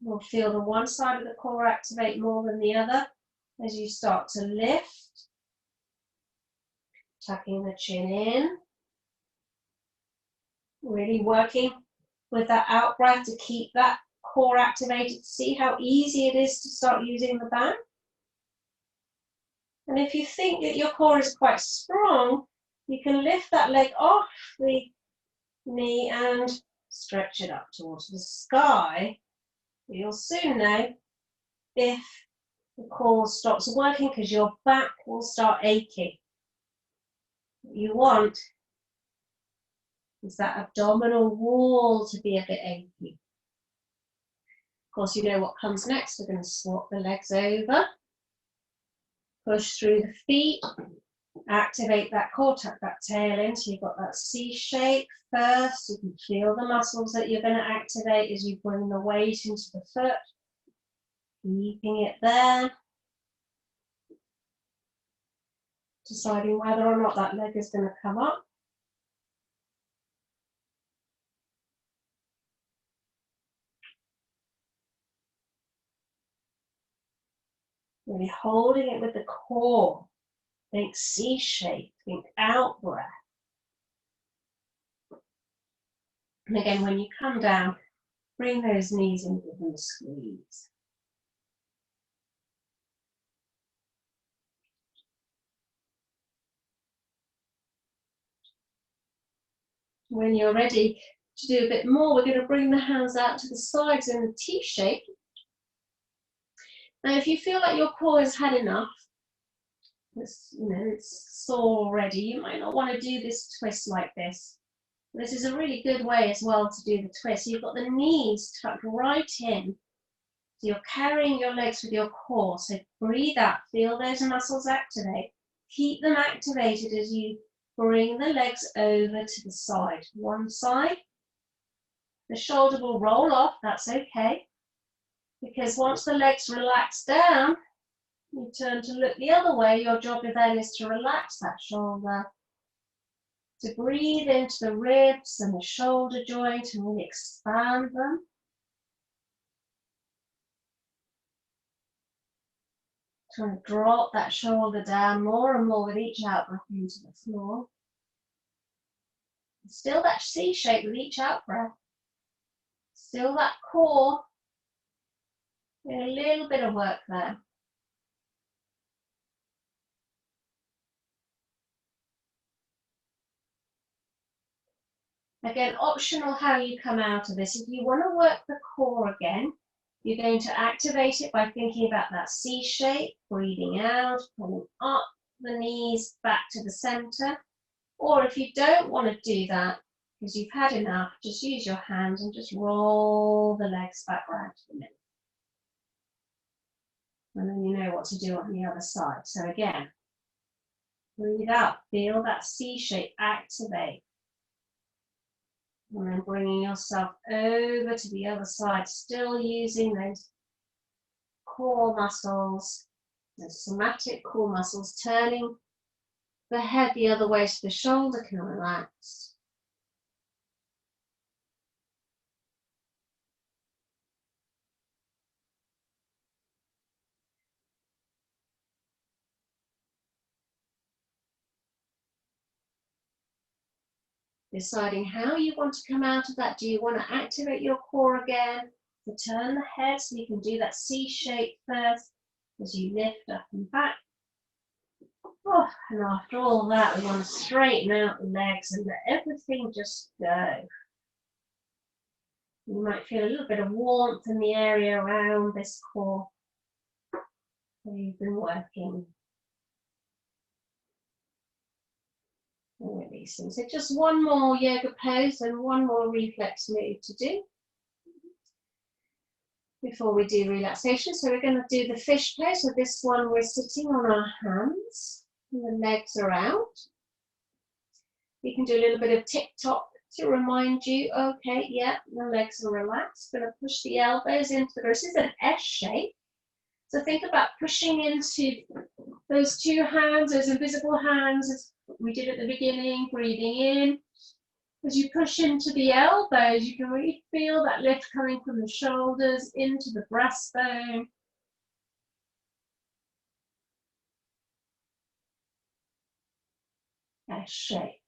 You'll feel the one side of the core activate more than the other as you start to lift. Tucking the chin in. Really working with that out breath to keep that core activated. See how easy it is to start using the back. And if you think that your core is quite strong, you can lift that leg off the knee and stretch it up towards the sky. You'll soon know if the core stops working because your back will start aching. What you want is that abdominal wall to be a bit achy. Of course, you know what comes next. We're going to swap the legs over. Push through the feet. Activate that core, tuck that tail in so you've got that C shape first. You can feel the muscles that you're going to activate as you bring the weight into the foot. Keeping it there. Deciding whether or not that leg is going to come up. Really holding it with the core. Think C shape, think out breath. And again, when you come down, bring those knees in, give them a squeeze. When you're ready to do a bit more, we're going to bring the hands out to the sides in the T shape. Now, if you feel like your core has had enough, it's sore already, you might not want to do this twist like this. This is a really good way as well to do the twist. You've got the knees tucked right in. So you're carrying your legs with your core. So breathe out, feel those muscles activate. Keep them activated as you bring the legs over to the side. One side. The shoulder will roll off, that's okay. Because once the legs relax down, you turn to look the other way. Your job then is to relax that shoulder. To breathe into the ribs and the shoulder joint and really expand them. Trying to drop that shoulder down more and more with each out breath into the floor. Still that C shape with each out breath. Still that core. Doing a little bit of work there. Again, optional how you come out of this. If you want to work the core again, you're going to activate it by thinking about that C shape, breathing out, pulling up the knees back to the center. Or if you don't want to do that, because you've had enough, just use your hands and just roll the legs back round to the middle. And then you know what to do on the other side. So again, breathe out, feel that C shape, activate. And then bringing yourself over to the other side, still using those core muscles, the somatic core muscles, turning the head the other way so the shoulder can relax. Deciding how you want to come out of that. Do you want to activate your core again? To turn the head so you can do that C shape first as you lift up and back. Oh, and after all that, we want to straighten out the legs and let everything just go. You might feel a little bit of warmth in the area around this core where you've been working. And releasing. So just one more yoga pose and one more reflex move to do before we do relaxation. So we're going to do the fish pose. So this one we're sitting on our hands and the legs are out. You can do a little bit of tick-tock to remind you, okay, yeah, the legs are relaxed. Going to push the elbows into the ground. This is an S shape. So think about pushing into those two hands, those invisible hands, as we did at the beginning, breathing in. As you push into the elbows, you can really feel that lift coming from the shoulders into the breastbone. S shape.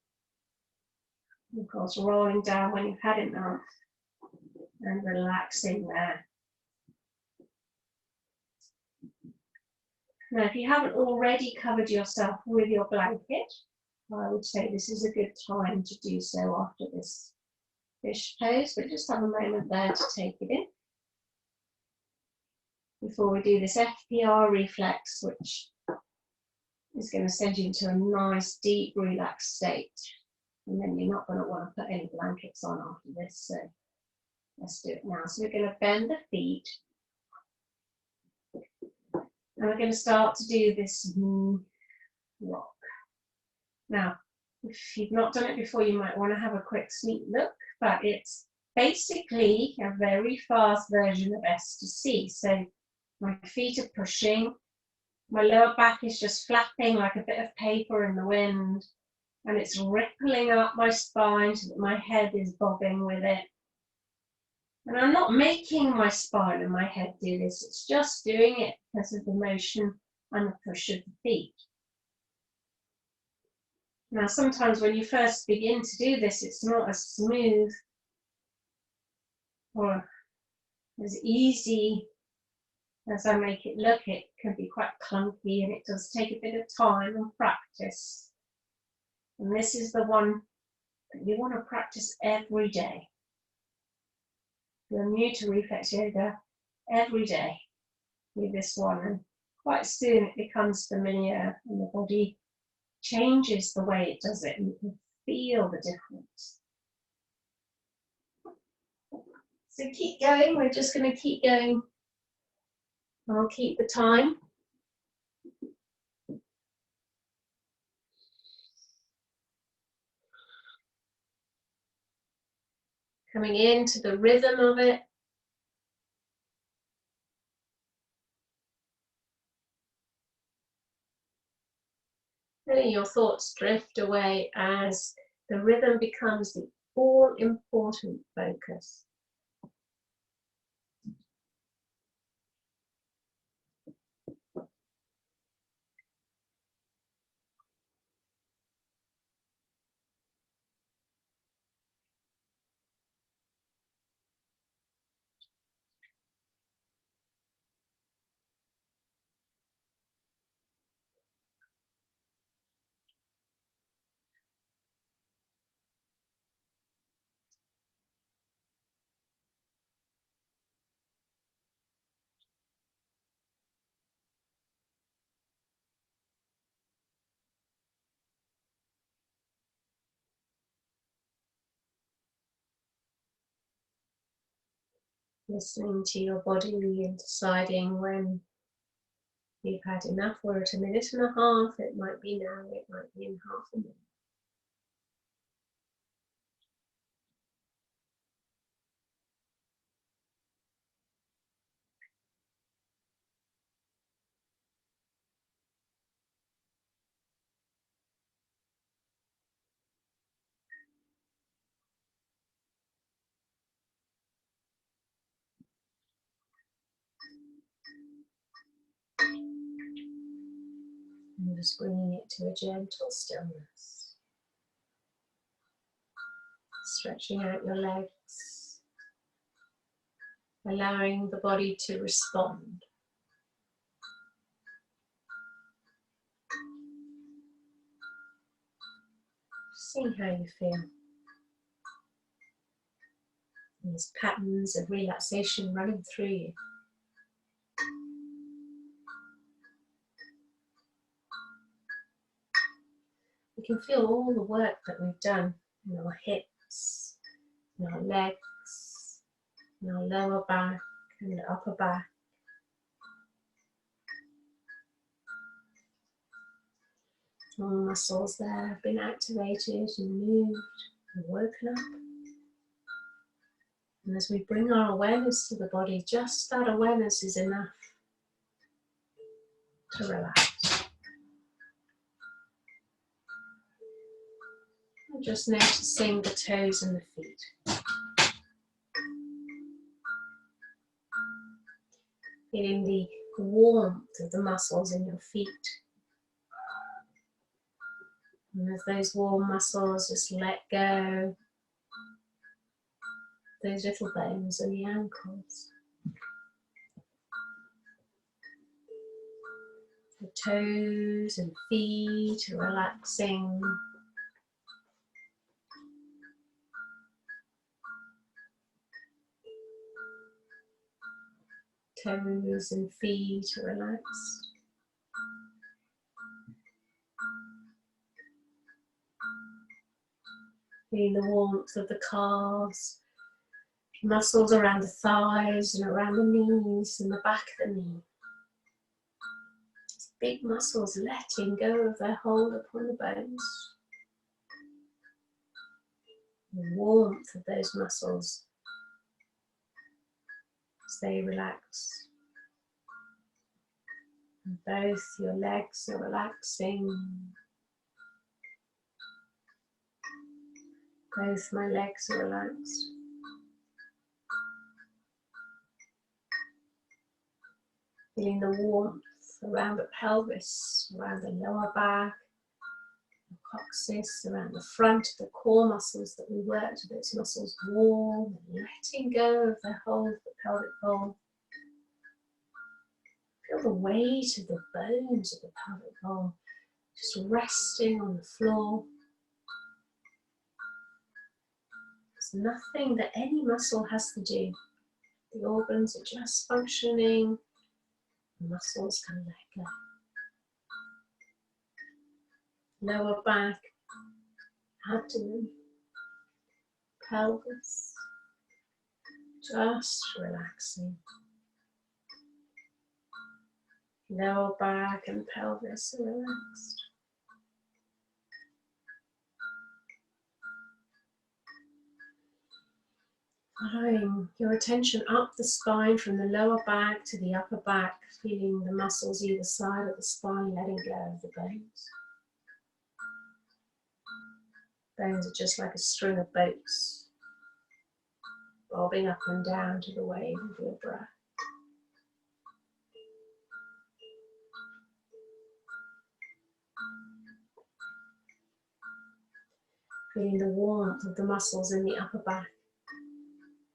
Of course, rolling down when you've had enough and relaxing there. Now, if you haven't already covered yourself with your blanket, I would say this is a good time to do so after this fish pose, but just have a moment there to take it in before we do this FPR reflex, which is going to send you into a nice, deep, relaxed state. And then you're not going to want to put any blankets on after this, so let's do it now. So we're going to bend the feet. And we're going to start to do this rock. Now, if you've not done it before, you might want to have a quick sneak look, but it's basically a very fast version of S to C. So my feet are pushing, my lower back is just flapping like a bit of paper in the wind, and it's rippling up my spine so that my head is bobbing with it. And I'm not making my spine and my head do this, it's just doing it because of the motion and the push of the feet. Now, sometimes when you first begin to do this, it's not as smooth or as easy as I make it look. It can be quite clunky and it does take a bit of time and practice. And this is the one that you want to practice every day. If you're new to Reflex Yoga, every day do this one, and quite soon it becomes familiar and the body changes the way it does it and you can feel the difference. So keep going, we're just going to keep going. I'll keep the time. Coming into the rhythm of it. Letting your thoughts drift away as the rhythm becomes the all-important focus. Listening to your body and deciding when you've had enough. We're at a minute and a half. It might be now, it might be in half a minute. And just bringing it to a gentle stillness. Stretching out your legs. Allowing the body to respond. Seeing how you feel. These patterns of relaxation running through you. You can feel all the work that we've done in our hips, in our legs, in our lower back and the upper back. All the muscles there have been activated and moved and woken up. And as we bring our awareness to the body, just that awareness is enough to relax. And just noticing the toes and the feet. Feeling the warmth of the muscles in your feet. And as those warm muscles just let go, those little bones in the ankles, the toes and feet are relaxing. Toes and feet are relaxed. Feeling the warmth of the calves, muscles around the thighs and around the knees and the back of the knee. These big muscles letting go of their hold upon the bones. The warmth of those muscles as they relax. And both your legs are relaxing. Both my legs are relaxed. Feeling the warmth around the pelvis, around the lower back, the coccyx, around the front of the core muscles that we worked, those muscles warm and letting go of their hold of the pelvic bowl. Feel the weight of the bones of the pelvic bowl just resting on the floor. There's nothing that any muscle has to do. The organs are just functioning. The muscles can let go. Lower back, abdomen, pelvis, just relaxing. Lower back and pelvis are relaxed. Following your attention up the spine from the lower back to the upper back, feeling the muscles either side of the spine letting go of the bones. Bones are just like a string of boats, bobbing up and down to the wave of your breath. Feeling the warmth of the muscles in the upper back,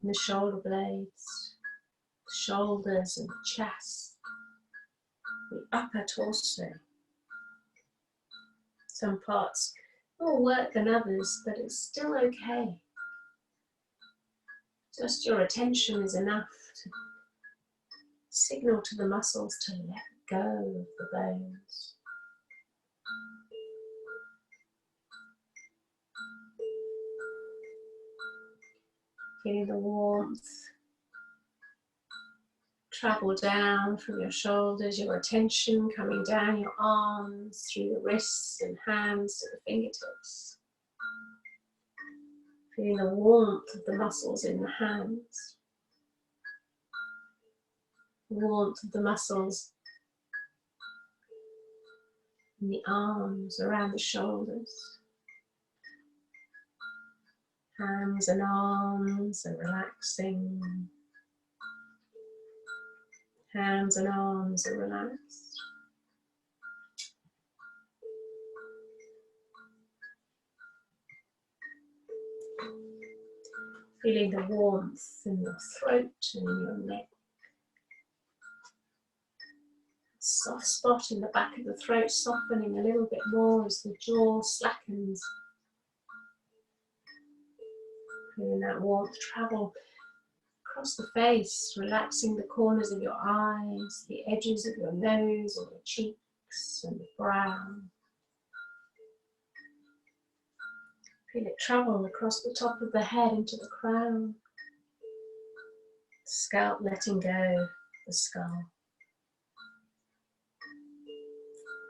and the shoulder blades, the shoulders and the chest, the upper torso. Some parts more work than others, but it's still okay. Just your attention is enough to signal to the muscles to let go of the bones. Feeling the warmth travel down from your shoulders, your attention coming down your arms, through the wrists and hands to the fingertips. Feeling the warmth of the muscles in the hands. The warmth of the muscles in the arms, around the shoulders. Hands and arms are relaxing. Hands and arms are relaxed. Feeling the warmth in your throat and in your neck. Soft spot in the back of the throat softening a little bit more as the jaw slackens. Feeling that warmth travel across the face, relaxing the corners of your eyes, the edges of your nose and your cheeks and the brow. Feel it travel across the top of the head into the crown. The scalp letting go, the skull.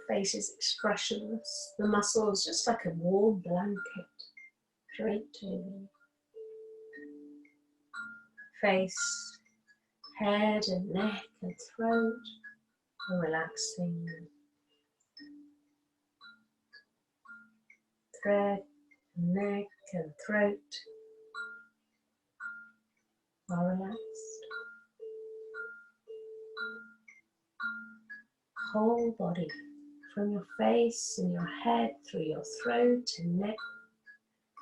Face is expressionless, the muscles just like a warm blanket draped over you. Face, head and neck and throat are relaxing. Thread, neck and throat are relaxed. Whole body from your face and your head, through your throat and neck,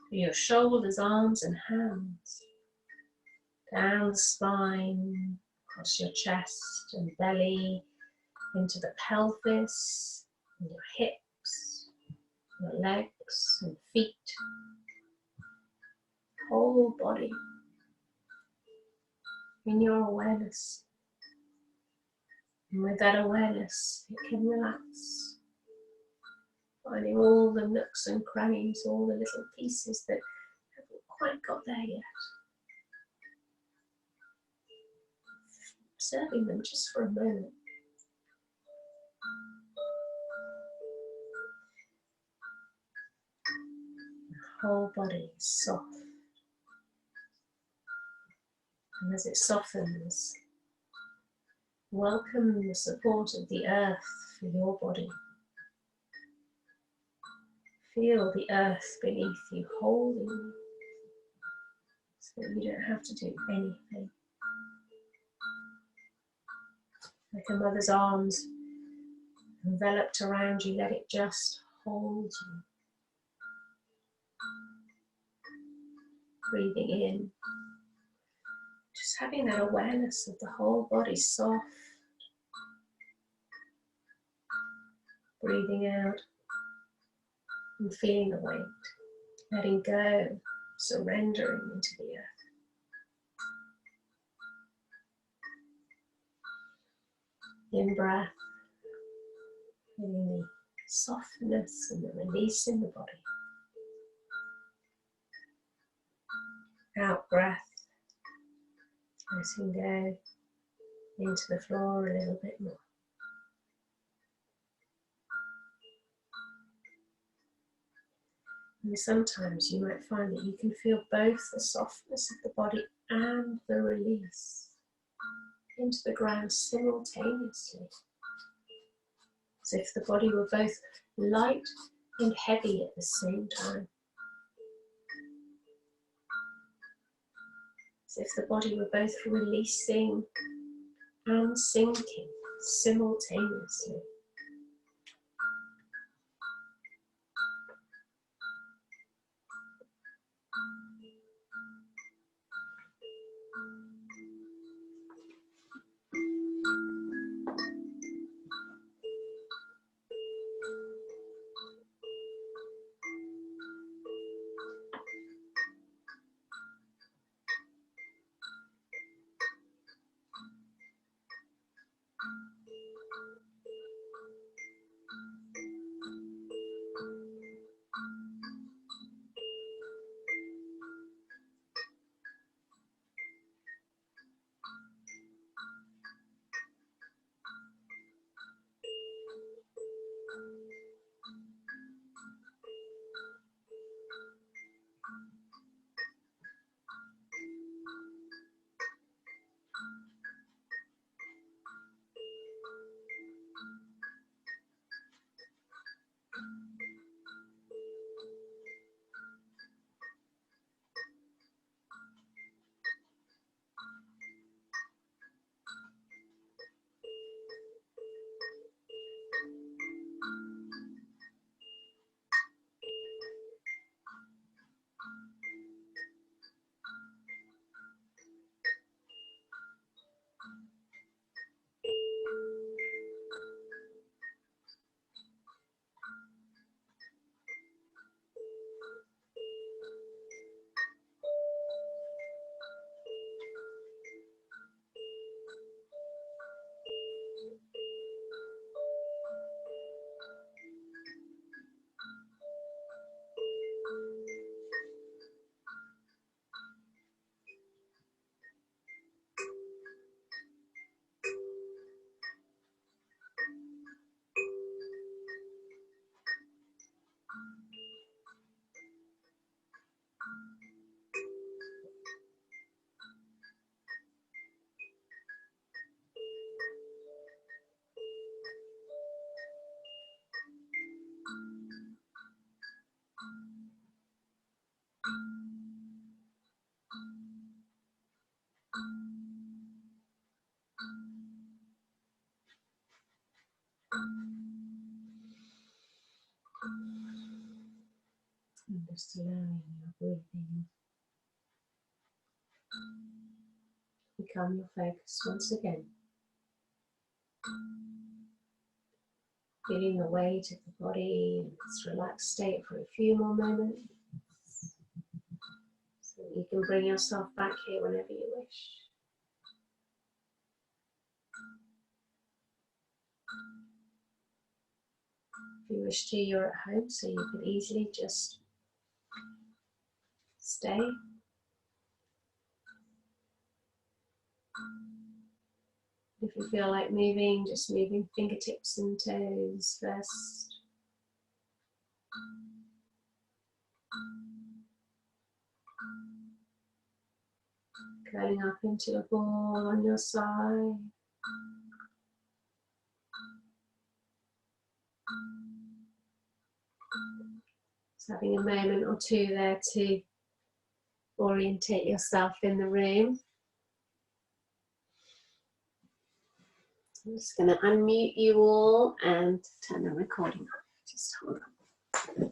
through your shoulders, arms and hands, down the spine, across your chest and belly, into the pelvis, and your hips, your legs and feet, whole body in your awareness. And with that awareness, it can relax, finding all the nooks and crannies, all the little pieces that haven't quite got there yet. Observing them just for a moment. The whole body is soft. And as it softens, welcome the support of the earth for your body. Feel the earth beneath you holding you, so that you don't have to do anything. Like a mother's arms enveloped around you, let it just hold you. Breathing in, just having that awareness of the whole body soft. Breathing out and feeling the weight, letting go, surrendering into the earth. In breath, feeling the softness and the release in the body. Out breath, letting go into the floor a little bit more. And sometimes you might find that you can feel both the softness of the body and the release into the ground simultaneously. As if the body were both light and heavy at the same time. As if the body were both releasing and sinking simultaneously. Just allowing your breathing to become your focus once again. Feeling the weight of the body in its relaxed state for a few more moments. So that you can bring yourself back here whenever you wish. If you wish to, you're at home, so you can easily just stay. If you feel like moving, just moving fingertips and toes first. Curling up into a ball on your side. Just having a moment or two there to orientate yourself in the room. I'm just going to unmute you all and turn the recording off. Just hold on.